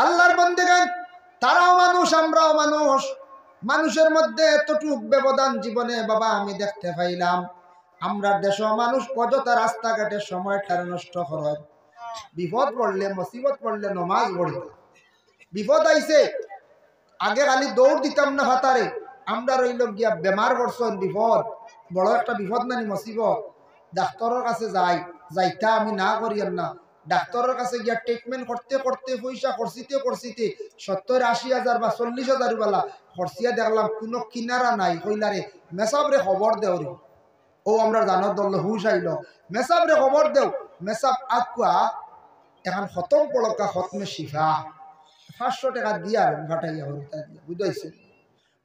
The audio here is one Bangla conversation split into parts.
আল্লাহর বান্দাগণ, তারাও মানুষ, আমরাও মানুষ। মানুষের মধ্যে এতটুক ব্যবধান জীবনে বাবা আমি দেখতে পাইলাম। আমরা দেশও মানুষ অযথা রাস্তাঘাটে সময়টা নষ্ট করে। বিপদ পড়লে, মুসিবত পড়লে নমাজ পড়ি। বিপদ আইছে, আগে খালি দৌড় দিতাম না হাতারে। আমরা রইল গিয়া বেমার পড়ছেন, বিপদ বড় একটা বিপদ নানি মুসিবত। ডাক্তারের কাছে যাইতা আমি না করিয়ান না। ডাক্তারের কাছে গিয়া ট্রিটমেন্ট করতে করতে পয়সা খরচিতে 70-80 হাজার বা 40 হাজার বেলা খরচিয়া দেখলাম কোনো কিনারা নাই। কইলারে মেসাবরে খবর দেও রে। ও আমরা জানার দল হুশ আইল, মেসাবরে খবর দেও। মেসাব আকুয়া এখন খতম পড়কা খতমে শিফা 500 টাকা দিয়া ঘাটাইয়া হরিতা দিয়া বুঝাইছে।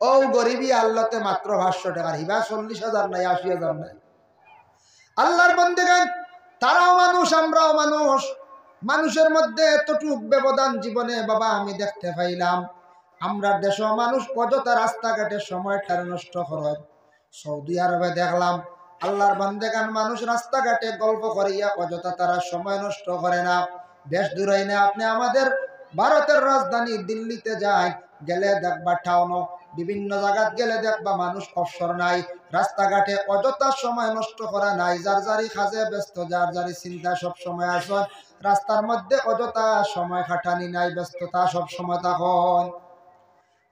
ও গরিবী আল্লাহতে মাত্র 500 টাকার হিবা 40 হাজার নাই, 80 হাজার নাই। আল্লাহর বান্দাগণ, তারাও মানুষ, আমরাও মানুষ। মানুষের মধ্যে এতটুক ব্যবধান জীবনে বাবা আমি দেখতে পাইলাম। আমরা দেশও মানুষ অযথা রাস্তাঘাটে সময়টা নষ্ট করে। সৌদি আরবে দেখলাম আল্লাহর বান্দাগণ, মানুষ রাস্তাঘাটে গল্প করিয়া অযথা তারা সময় নষ্ট করে না। বেশ দূরে না, আপনি আমাদের ভারতের রাজধানী দিল্লিতে যাই, গেলে দেখবা টাউন, বিভিন্ন জায়গাত গেলে দেখবা মানুষ অবসর নাই। রাস্তাঘাটে অযথা সময় নষ্ট করা নাই। যার যারি কাজে ব্যস্ত, যার যারি চিন্তা সব সময় আসন। রাস্তার মধ্যে অযথা সময় খাটানি নাই, ব্যস্ততা সব সময় তখন।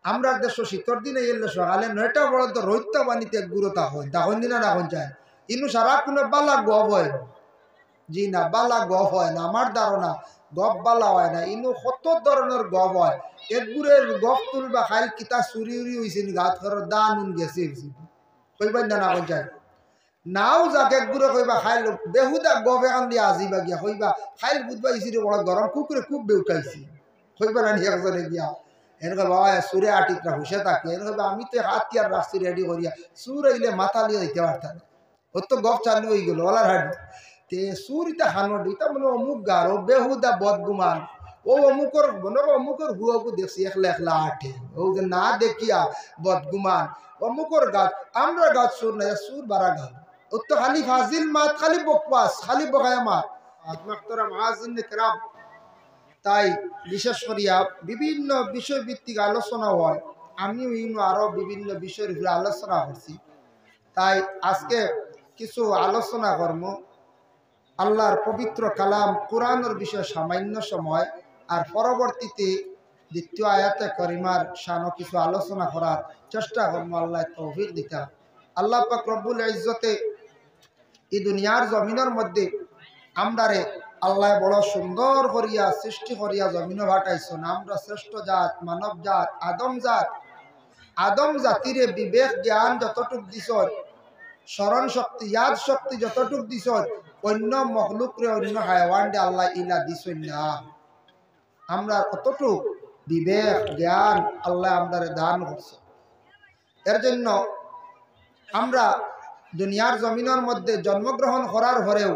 আমরা দেশ শীতর দিনে এলে সকালে 9টা পর্যন্ত রৈত্য বাণীতে গুরুতা হয়, তখন দিনা রাখুন চায় ইনু সারা কোনো বালা গপ হয়। জি না, বালা গপ হয় না, আমার ধারণা গপ বালা হয় না। ইনু কত ধরনের গপ হয়। একগুড়ের গপ তুলবা খাইল কিতা চুরি উড়ি হয়েছে নি, গাত ঘরের দান উন গেছে কইবেন না রাখুন চায় নাও যাক। একগুড়ে কইবা খাইল বেহুদা গপ এখান দিয়ে আজিবা গিয়া কইবা খাইল বুধবা ইসিরে বড় গরম কুকুরে খুব বেউকাইছি কইবা না নিয়ে একজনে গিয়া এরকম বাবা সুরে আটিকরা হুসে থাকে। এরকম আমি তো হাত তিয়ার রাস্তি রেডি করিয়া সুর আইলে মাথা লিয়ে দিতে পারতাম। ওর তো গপ চালু হয়ে গেল ওলার হাট তে সুর ইতা হানো দিতা মানে অমুক গার ও বেহুদা বদগুমান ও অমুকর মনে অমুকর হুয়াকু দেখছি একলা একলা আটে ও যে না দেখিয়া বদগুমান অমুকর গাছ। আমরা গাছ সুর নাই, সুর বাড়া গান। ওর তো খালি ফাজিল মাত, খালি বকবাস, খালি বকায়া মাত। মাকতরা মাহাজিন কেরাম, তাই বিশেষ করিয়া বিভিন্ন বিষয়ভিত্তিক আলোচনা হয়। আমিও ইনো আরো বিভিন্ন বিষয়ের উপরে আলোচনা করছি। তাই আজকে কিছু আলোচনা করব আল্লাহর পবিত্র কালাম কোরআনের বিষয়ে সামান্য সময়, আর পরবর্তীতে দ্বিতীয় আয়াতে করিমার শানো কিছু আলোচনা করার চেষ্টা করব। আল্লাহ তৌফিক দিতা। আল্লাহ পাক রব্বুল ইজ্জতে এই দুনিয়ার জমিনের মধ্যে আমরারে আল্লাহ বড় সুন্দর করিয়া সৃষ্টি করিয়া জমিন ভাটাইছেন। আমরা শ্রেষ্ঠ জাত, মানব জাত, আদম জাতিরে বিবেক জ্ঞান যতটুক দিছ, স্মরণ শক্তি, ইয়াদ শক্তি যতটুক দিছ, অন্য মখলুকরে অন্য হায়াওয়ানরে আল্লাহ ইলা দিছেন না। আমরা অতটুক বিবেক জ্ঞান আল্লাহ আমরারে দান করছে। এর জন্য আমরা দুনিয়ার জমিনের মধ্যে জন্মগ্রহণ করার পরেও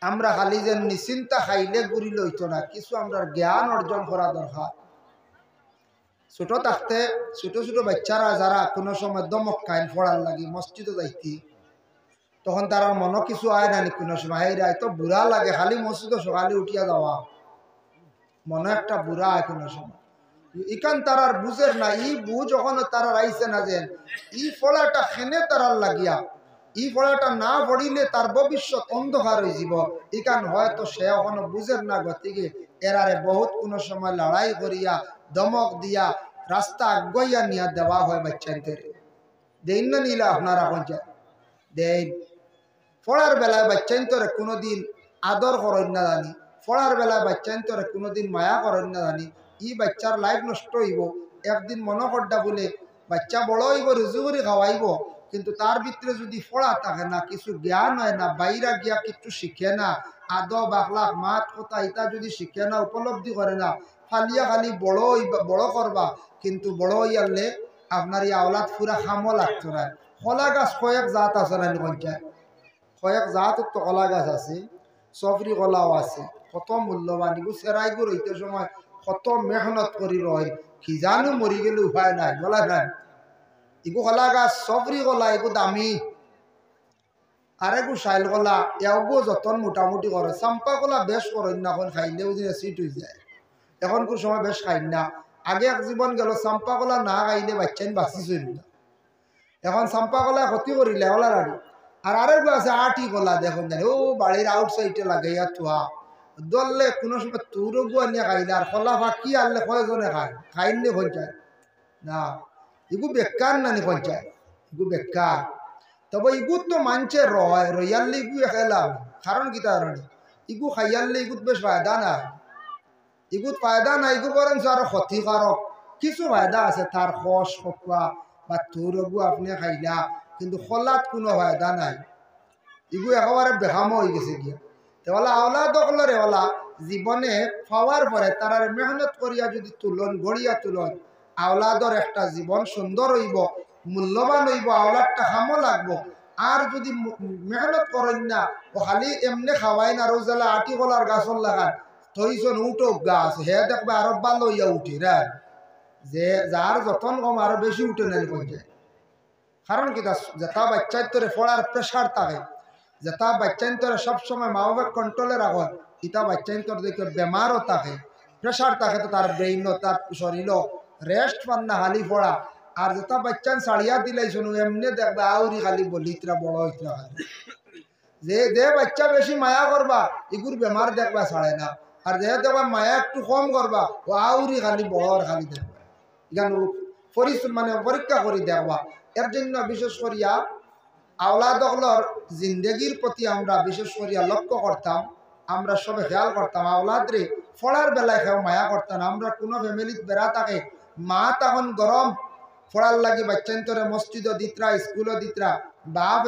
আমরা খালি যে নিশ্চিন্তা খাইলে গুড়ি লইত না, কিছু আমরা জ্ঞান অর্জন করা দরকার। ছোট থাকতে ছোট ছোট বাচ্চারা যারা কোনো সময় দমক খাইল পড়ার লাগি মসজিদে যাইতি, তখন তার মনে কিছু আয় না কোনো সময় হেরা তো বুড়া লাগে, খালি মসজিদে সকালে উঠিয়া যাওয়া মনে একটা বুড়া হয় কোনো সময়। ইকান তারার বুঝের না, ই বুঝ ওখানে তারা আইসে না যে ই ফলাটা খেনে তারার লাগিয়া, ই ফলাটা না পড়িলে তার ভবিষ্যৎ অন্ধকার হয়ে যাব। ইকান হয়তো সে ওখানে বুঝের না, গতিকে এরারে বহুত কোনো সময় লড়াই করিয়া দমক দিয়া রাস্তা আগাইয়া নিয়ে দেওয়া হয় বাচ্চাদের। দেন না নিলে আপনারা পঞ্চায়েত দেন। পড়ার বেলায় বাচ্চান্তরে কোনোদিন আদর করেন না জানি, পড়ার বেলায় বাচ্চান্তরে কোনোদিন মায়া করেন না জানি, ই বাচ্চার লাইফ নষ্ট হইব। একদিন মনে করডা বলে বাচ্চা বড় হইব, রুজু করে খাওয়াইব, কিন্তু তার ভিতরে যদি পড়া থাকে না, কিছু জ্ঞান হয় না, বাইরা গিয়া কিছু শিখে না, আদব আখলাক মাত কথা ইটা যদি শিখে না, উপলব্ধি করে না, ফালিয়া খালি বড় করবা, কিন্তু বড় হইয়ালে আপনার এই আওলাদ পুরা খামো লাগতো না। কলা গাছ কয়েক জাত আছে না পঞ্চায়েত, কয়েক জাত তো কলা গাছ আছে, সফরি কলাও আছে, কত মূল্যবান। এগুলো সেরাইগুলো হইতে সময় কত মেহনত করি রয়, কি জানো মরি গেলে উপায় নাই, বলা নাই। এগু কলা গাছ সফরি কলা এগু দামি, আর এগু শাইল কলা এগু যতন মোটামুটি করে। চাম্পা কলা বেশ করেন না, এখন খাইলেও যে সিট হয়ে যায়, এখন কোন সময় বেশ খাই না। আগে এক জীবন গেল চাম্পা কলা না খাইলে বাচ্চান বাঁচিছই না। এখন চাম্পা কলা ক্ষতি করিলে ওলা রাড়ি। আর আরেক আছে আটি কলা দেখুন জানি ও বাড়ির আউট সাইডে লাগাইয়া থোয়া দললে কোনো সময় তোর গুয়া নিয়ে খাইলে আর কলা ফাঁকি আনলে কয়জনে খায় খাইলে পঞ্চায়েত না এগু বেকার নানি পঞ্চায়েত এগু বেকার। তবে ইগুত তো মানছে রয় রয়াল্লি ইগু খেলাম কারণ কি তার ইগু খাইয়াল্লে ইগুত বেশ ফায়দা না ইগুত ফায়দা নাই ইগু বরং আরো ক্ষতিকারক কিছু ফায়দা আছে তার খস খোয়া বা তোর গু আপনি খাইলা কিন্তু খোলাত কোনো ফায়দা নাই ইগু একেবারে বেহামো হয়ে গেছে গিয়া। তাহলে আওলা দখলরে ওলা জীবনে পাওয়ার পরে তারা মেহনত করিয়া যদি তুলন গড়িয়া তুলন আওলাদর একটা জীবন সুন্দর হইব মূল্যবান হইব আওলাদটা খামো লাগবো। আর যদি মেহনত করেন না ও খালি এমনি খাওয়াই না রোজালা আটি কলার গাছর লাগান তৈজন উঠোক গাছ হে দেখবে আরো ভালো হইয়া উঠে রে যে যার যতন কম আরো বেশি উঠে নেন পর্যায়ে। কারণ কি যেটা বাচ্চার তোরে পড়ার প্রেশার থাকে যেটা বাচ্চান তোরে সবসময় মা বাবা কন্ট্রোলে রাখো ইটা বাচ্চান তোর দেখে বেমারও থাকে প্রেশার থাকে তো তার ব্রেইনও তার শরীরও রেস্ট পান না হালি পড়া। আর যেটা বাচ্চান ছাড়িয়া দিলাই শুনু এমনি দেখবে আউরি খালি বলিতরা বড় হইতরা খালি যে বাচ্চা বেশি মায়া করবা এগুর বেমার দেখবা ছাড়ে না। আর যে দেখবা মায়া একটু কম করবা ও আউরি খালি বড় খালি দেখবা এখানে মানে পরীক্ষা করি দেখবা। এর জন্য বিশেষ করিয়া আওলাদগুলোর জিন্দগির প্রতি আমরা বিশেষ করিয়া লক্ষ্য করতাম আমরা সবে খেয়াল করতাম আওলাদরে ফড়ার বেলায় খেয়ে মায়া করতাম। আমরা কোনো ফ্যামিলিত বেড়া থাকে মা তখন গরম ফড়ার লাগি বাচ্চান্তরে মসজিদও দিতরা স্কুলও দিতরা বাপ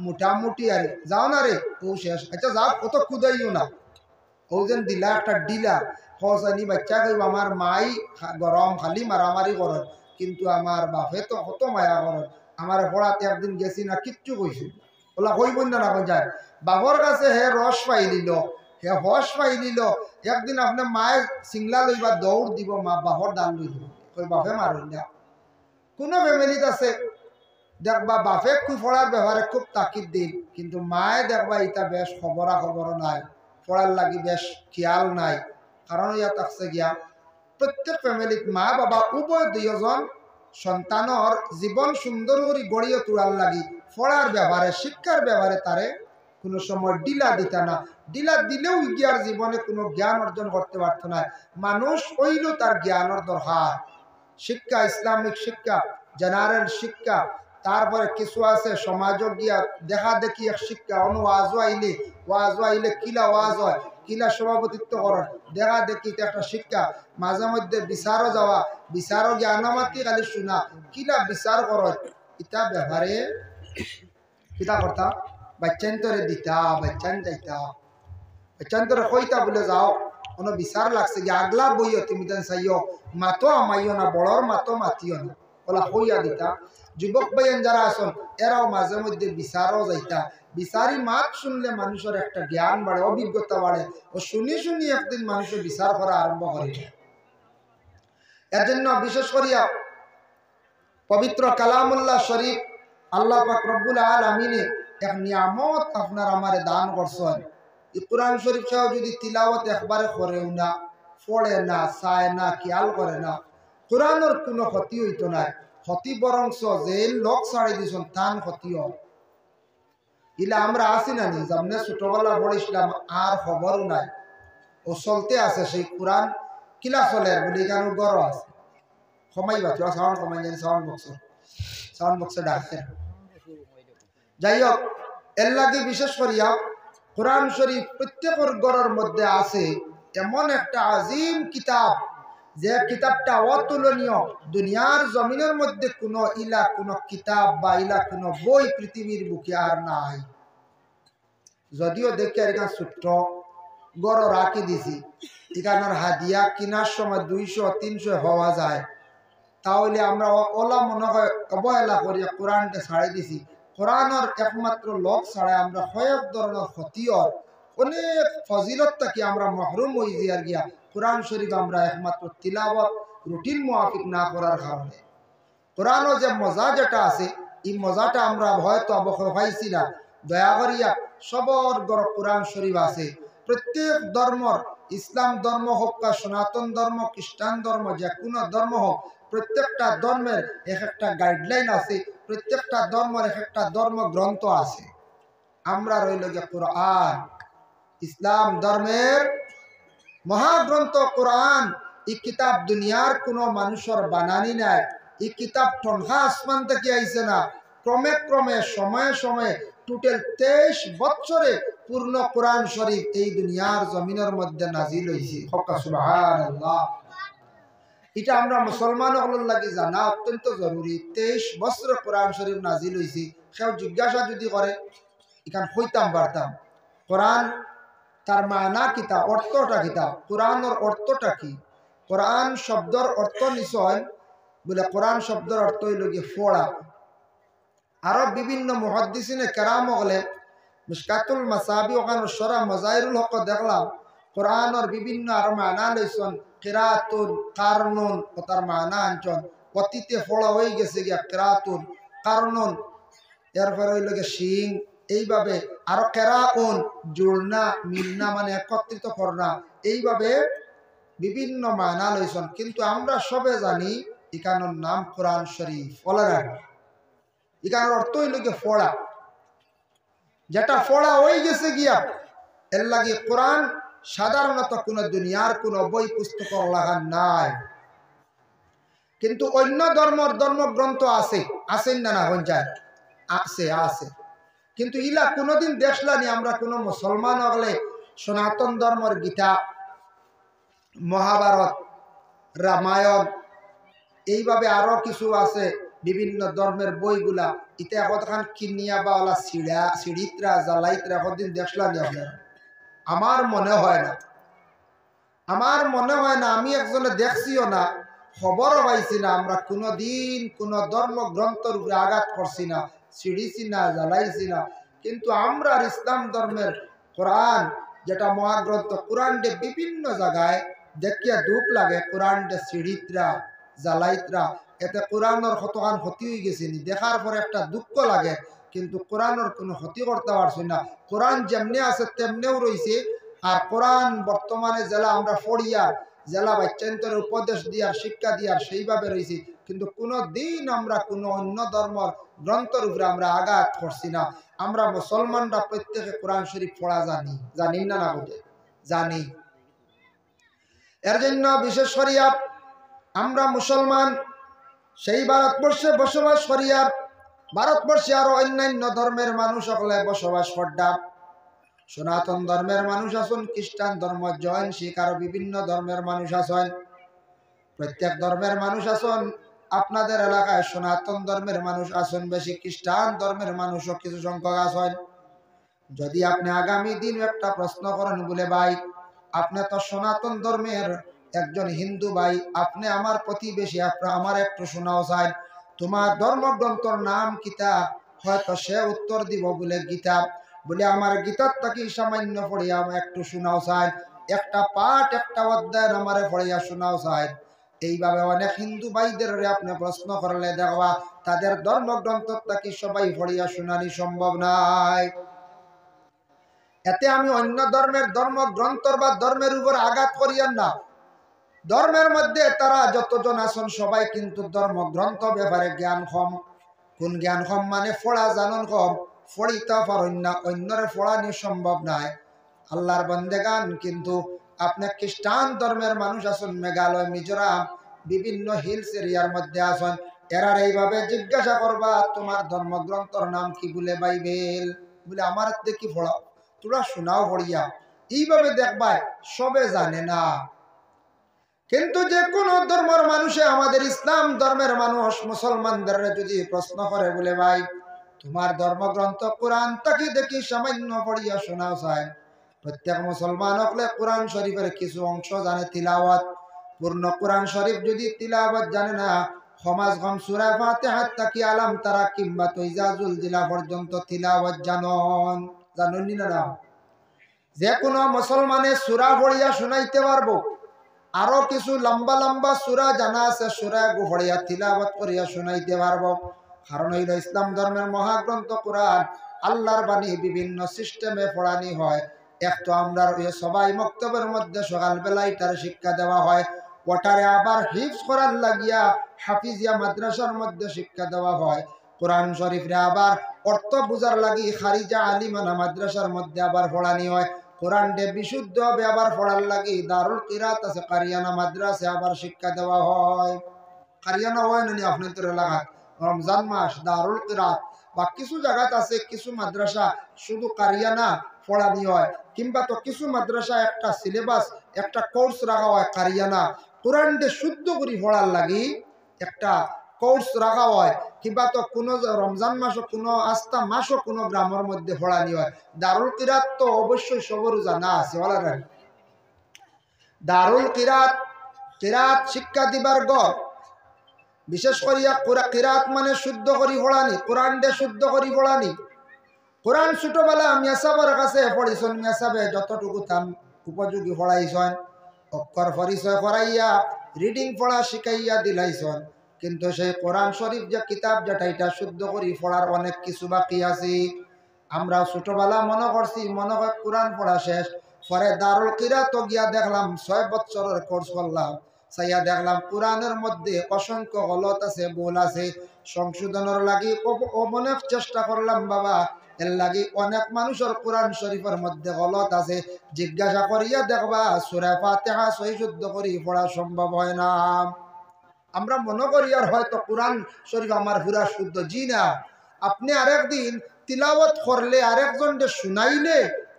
মোটামুটি আরে যাও না রে ও শেষ আচ্ছা যাও কত খুদাইও না ও যেন দিলা একটা ডিলা হসানি বাচ্চা কইব আমার মাই গরম খালি মারামারি করেন কিন্তু আমার বাপে তো কত মায়া করেন আমার পড়াতে একদিন গেছি না কিচ্ছু কইছিল ওলা কইব না না যায় বাবর কাছে হে রস পাই নিল হে হস পাই নিল একদিন আপনার মায়ের সিংলা লইবা দৌড় দিব মা বাপর ডাল লই দিব কই বাপে মারুন না। কোনো ফ্যামিলিত আছে দেখবা বাপে খুব পড়ার ব্যবহারে খুব তাকিদ দিন কিন্তু মায়ে দেখবা এটা বেশ খবরা খবর নাই পড়ার লাগি বেশ খেয়াল নাই। কারণ ইয়া থাকছে গিয়া প্রত্যেক ফ্যামিলিত মা বাবা উভয় দুইজন সন্তানর জীবন সুন্দর করে গড়িয়ে তোলার লাগি পড়ার ব্যবহারে শিক্ষার ব্যবহারে তারে কোনো সময় ডিলা দিত না। ডিলা দিলেও গিয়ার জীবনে কোনো জ্ঞান অর্জন করতে পারত না। মানুষ হইল তার জ্ঞানের দরকার শিক্ষা ইসলামিক শিক্ষা জেনারেল শিক্ষা তারপরে কিছু আছে সমাজ গিয়া দেখা দেখি এক শিক্ষা অনু ওয়াজ আইলে কিলা ওয়াজ হয় কিলা সভাপতিত্ব করেন দেখা দেখি একটা শিক্ষা মাঝে মধ্যে বিচারও যাওয়া বিচারও জ্ঞানমাতি খালি শোনা কিলা বিচার করেন ইটা ব্যবহারে কিতা করতাম বাচ্চান্তরে দিতা বাচ্চান যাইতা বাচ্চান্তরে কইতা বলে যাও কোনো বিচার লাগছে গিয়ে আগলা বইও তুমি দেন চাইও মাতো আমাইও না বড়র মাতো মাতিও না ওলা কইয়া দিতা। যুবক ভাইয়েন যারা আসন এরাও মাঝে মধ্যে বিচারও যাইতা বিচারি মাত শুনলে মানুষের একটা জ্ঞান বাড়ে অভিজ্ঞতা বাড়ে ও শুনি শুনি একদিন মানুষের বিচার করা আরম্ভ করে। এর জন্য বিশেষ করিয়া পবিত্র কালামুল্লাহ শরীফ আল্লাহ পাক রব্বুল আলামিনে এক নিয়ামত আপনার আমারে দান করছেন। এই কোরআন শরীফ সহ যদি তিলাওয়াত একবারে করেও না পড়ে না চায় না খেয়াল করে না কোরআনের কোনো ক্ষতি হইতো না ক্ষতি বরংস যে লোক ছাড়ি দিয়েছেন তান ক্ষতি হয়। ইলা আমরা আসি না নি যেমন ছোটবেলা পড়েছিলাম আর খবরও নাই ও চলতে আছে সেই কোরআন কিলা চলে বলে এখানে গড় আছে সময় বাচ্চা সাউন্ড কমাই জানি সাউন্ড বক্সে ডাকছেন। যাই হোক এর লাগে বিশেষ করিয়া কোরআন শরীফ প্রত্যেকের গড়ের মধ্যে আছে এমন একটা আজিম কিতাব যে কিতাবটা অতুলনীয় দুনিয়ার জমিনের মধ্যে কোনো কিতাব বা কোনো বই পৃথিবীর বুকে আর নাই। যদিও দেখি আর এখানে ছোট্ট গড় রাখি দিছি এখানের হাদিয়া কেনার সময় 200-300 হওয়া যায় তাহলে আমরা ওলা মনে হয় অবহেলা করিয়া কোরআনকে ছাড়াই দিছি। কোরআনের একমাত্র লোক ছাড়াই আমরা কয়েক ধরনের ক্ষতির অনেক ফজিলত থাকি আমরা মহরুম হয়ে যাই গিয়া কোরআন শরীফ আমরা একমাত্র তিলাওয়াত রুটিন মুআফিক না করার কারণে কোরআনও যে মজা যেটা আছে এই মজাটা আমরা হয়তো অবসর পাইছি না। দয়া করিয়া সবর গড় কোরআন শরীফ আছে প্রত্যেক ধর্মর ইসলাম ধর্ম হোক বা সনাতন ধর্ম, খ্রিস্টান ধর্ম, যে কোনো ধর্ম হোক, প্রত্যেকটা ধর্মের এক একটা গাইডলাইন আছে, প্রত্যেকটা ধর্মের এক একটা ধর্মগ্রন্থ আছে। আমরা রইল যে কোরআন, ইসলাম ধর্মের মহাগ্রন্থ কোরআন। এই কিতাব দুনিয়ার কোনো মানুষের বানানি নাই। এই কিতাব ঠনহা আসমান থেকে আইছে না, ক্রমে ক্রমে সময়ে সময়ে টোটাল 23 বছরে পূর্ণ কোরআন শরীফ এই দুনিয়ার জমিনের মধ্যে নাজিল হয়েছে। সুবহানাল্লাহ। এটা আমরা মুসলমান হল লাগে জানা অত্যন্ত জরুরি। 23 বছরে কোরআন শরীফ নাজিল হয়েছে। কেউ জিজ্ঞাসা যদি করে এখানে হইতাম পারতাম কোরআন তার মানা কিতা, অর্থটা কিতা, কোরআনের অর্থটা কি? কোরআন শব্দর অর্থ নিশ্চয় বলে কোরআন শব্দের অর্থ হইল গিয়ে ফোড়া। আরো বিভিন্ন মুহাদ্দিসিনে কেরাম হলে মিশকাতুল মাসাবি ওখানে সরা মজাইরুল হক দেখলাম কোরআনের বিভিন্ন আরো মানা লইছন, কিরাতুন, কারনুন ও তার মানা আনছন। অতীতে ফোড়া হয়ে গেছে গিয়া কিরাতুন, কারনুন, এরপরে হইল গিয়ে শিং, এইভাবে আরো কেরাউন, জুড়না, মিলনা মানে একত্রিত করনা, এইভাবে বিভিন্ন মানা লইছন। কিন্তু আমরা সবে জানি এখানোর নাম কোরআন শরীফ। এখানোর অর্থ হইল গিয়ে ফোড়া, যেটা ফোড়া হয়ে গেছে গিয়া। এর লাগে কোরআন সাধারণত কোন দুনিয়ার কোন বই পুস্তক লাগান নাই। কিন্তু অন্য ধর্মের ধর্মগ্রন্থ আছে, আছেন না? না পঞ্চায়েত আছে, আছে। কিন্তু ইলা কোনোদিন দেখলানি আমরা কোন মুসলমান হলে সনাতন ধর্মের গীতা, মহাভারত, রামায়ণ, এইভাবে আরো কিছু আছে বিভিন্ন ধর্মের বইগুলা, ইতে এখন কিনিয়া বা ওলা সিঁড়িতরা জ্বালাইতরা একদিন দেখলানি আপনারা? আমার মনে হয় না, আমার মনে হয় না। আমি একজনে দেখছিও না, খবরও পাইছি না। আমরা কোনোদিন কোন ধর্মগ্রন্থের উপরে আঘাত করছি না, ছিড়িছি না, জ্বালাইছি না। কিন্তু আমরা ইসলাম ধর্মের কোরআন যেটা মহাগ্রন্থ, কোরআনটে বিভিন্ন জায়গায় দেখিয়া দুঃখ লাগে। কোরআনটে সিঁড়িতরা জ্বালাইতরা, এতে কোরআনের কতখান ক্ষতি হয়ে গেছে নি, দেখার পরে একটা দুঃখ লাগে। কিন্তু কোরআনের কোনো ক্ষতি করতে পারছি না। কোরআন যেমনি আছে তেমনিও রয়েছে। আর কোরআন বর্তমানে জেলা আমরা ফড়িয়ার জেলা বাচ্চান্তরে উপদেশ দিয়ার, শিক্ষা দিয়ার সেইভাবে রয়েছে। কিন্তু কোনো দিন আমরা কোনো অন্য ধর্মের গ্রন্থের উপরে আমরা আঘাত করছি না। আমরা মুসলমানরা প্রত্যেকে কোরআন শরীফ পড়া জানি, জানি না? না বুঝে জানি। এর জন্য বিশেষ করিয়া আমরা মুসলমান সেই ভারতবর্ষে বসবাস করিয়া, ভারতবর্ষে আরো অন্যান্য ধর্মের মানুষ সকলে বসবাস করতাম। সনাতন ধর্মের মানুষ আছেন, খ্রিস্টান ধর্ম, জৈন, শিখ, আরো বিভিন্ন ধর্মের মানুষ আছেন। প্রত্যেক ধর্মের মানুষ আছেন। আপনাদের এলাকায় সনাতন ধর্মের মানুষ আছেন বেশি, খ্রিস্টান ধর্মের মানুষও কিছু সংখ্যক আছেন। যদি আপনি আগামী দিন একটা প্রশ্ন করেন বলে ভাই আপনি তো সনাতন ধর্মের একজন হিন্দু ভাই, আপনি আমার প্রতিবেশী, আপনার আমার একটু শোনাও চাই, তোমার ধর্মগ্রন্থর নাম কিতা? হয়তো সে উত্তর দিব বলে গীতা। বলে আমার গীতার তাকে সামান্য পড়িয়া আমার একটু শোনাও চাই, একটা পাঠ একটা অধ্যায় আমারে পড়িয়া শোনাও চাই। এইভাবে অনেক হিন্দু ভাইদের আপনি প্রশ্ন করলে দেখবা তাদের ধর্মগ্রন্থ তাকে সবাই পড়িয়া শোনানি সম্ভব নাই। এতে আমি অন্য ধর্মের ধর্মগ্রন্থর বা ধর্মের উপর আঘাত করিয়ান না। ধর্মের মধ্যে তারা যতজন আছেন সবাই কিন্তু ধর্মগ্রন্থ ব্যাপারে জ্ঞান কম। কোন জ্ঞান কম মানে ফোড়া জানন কম, ফড়িতে পারেন না, অন্যরে ফোড়ানি সম্ভব নাই। আল্লাহর বন্দেগান কিন্তু আপনি খ্রিস্টান ধর্মের মানুষ আছেন মেঘালয়, মিজোরাম, বিভিন্ন হিলস এরিয়ার মধ্যে আছেন, এরার এইভাবে জিজ্ঞাসা করবা তোমার ধর্মগ্রন্থর নাম কি? বলে বাইবেল। বলে আমার দেখি পড়াও, তোরা শোনাও পড়িয়া। এইভাবে দেখবা সবে জানে না। কিন্তু যে কোনো ধর্মের মানুষে আমাদের ইসলাম ধর্মের মানুষ মুসলমানদের যদি প্রশ্ন করে বলে ভাই তোমার ধর্মগ্রন্থ কোরআন তাকে দেখি সামান্য পড়িয়া শোনাও চায়। প্রত্যেক মুসলমান হলে কোরআন শরীফের কিছু অংশ জানে তিলাওয়াত। পূর্ণ কোরআন শরীফ যদি তিলাওয়াত জানে না, সমাজ গম সূরা ফাতিহা তাকি আলাম তারা কিংবা তৈজাজুল জিলা পর্যন্ত তিলাওয়াত জানন, জাননি না? যে কোনো মুসলমানের সূরা পড়িয়া শোনাইতে পারবো। আরো কিছু লম্বা লম্বা সূরা জানা আছে, সূরা পড়িয়া তিলাওয়াত করিয়া শোনাইতে পারবো। কারণ হইল ইসলাম ধর্মের মহাগ্রন্থ কোরআন, আল্লাহর বাণী বিভিন্ন সিস্টেমে পড়ানি হয়। এক তো আমরা সবাই মক্তবের মধ্যে সকালবেলায় তার শিক্ষা দেওয়া হয়, ওটারে আবার হিফজ করার লাগিয়া হাফিজিয়া মাদ্রাসার মধ্যে শিক্ষা দেওয়া হয়। কোরআন শরীফরে আবার অর্থ বুঝার লাগি খারিজা আলিমানা মাদ্রাসার মধ্যে আবার পড়ানি হয়। কোরআনটা বিশুদ্ধভাবে আবার পড়ার লাগি দারুল কিরাত আছে, কারিয়ানা মাদ্রাসে আবার শিক্ষা দেওয়া হয়। কারিয়ানা হয় না আপনার তোর এলাকায় রমজান মাস দারুল কিরাত, বা কিছু জায়গাত আছে কিছু মাদ্রাসা শুধু কারিয়ানা পড়ানি হয়, কিংবা তো কিছু মাদ্রাসা একটা সিলেবাস একটা কোর্স রাখা হয় কারিয়ানা কোরআনটা শুদ্ধ করে পড়ার লাগি একটা কোর্স রাখা হয়, কিংবা তো কোনো রমজান মাসও কোনো আস্থা মাসও কোনো গ্রামের মধ্যে পড়ানি হয়। দারুল কিরাত তো অবশ্যই সবর জানা আছে, বলা যায় দারুল কিরাত কিরাত শিক্ষা দিবার গড়। বিশেষ করিয়া কিরাত মানে শুদ্ধ করি পড়ানি, কোরআন দে শুদ্ধ করি পড়ানি। কোরআন ছোটবেলা মেসাবের কাছে পড়িছেন, মেসাবে যতটুকু তাম উপযোগী পড়াইছেন, অক্ষর পরিচয় করাইয়া রিডিং পড়া শিখাইয়া দিলাইছেন, কিন্তু সেই কোরআন শরীফ যে কিতাব যেটা এটা শুদ্ধ করি পড়ার অনেক কিছু বাকি আছে। আমরা ছোটবেলা মনে করছি মনে হয় কোরআন পড়া শেষ, পরে দারুল কিরাত গিয়া দেখলাম 6 বছরের কোর্স করলাম, সাইয়া দেখলাম কোরআনের মধ্যে অসংখ্য গলত আছে, ভুল আছে, সংশোধনের লাগি অনেক চেষ্টা করলাম বাবা, এর লাগি অনেক মানুষের কোরআন শরীফের মধ্যে গলত আছে। জিজ্ঞাসা করিয়া দেখবা সূরা ফাতিহা সহি শুদ্ধ করি পড়া সম্ভব হয় না। আমরা মনে করি আর হয়তো কোরআন শরীফ আমার পুরা শুদ্ধ, জি না। আপনি আরেকদিন তিলাওয়াত করলে আরেকজনকে শুনাইলে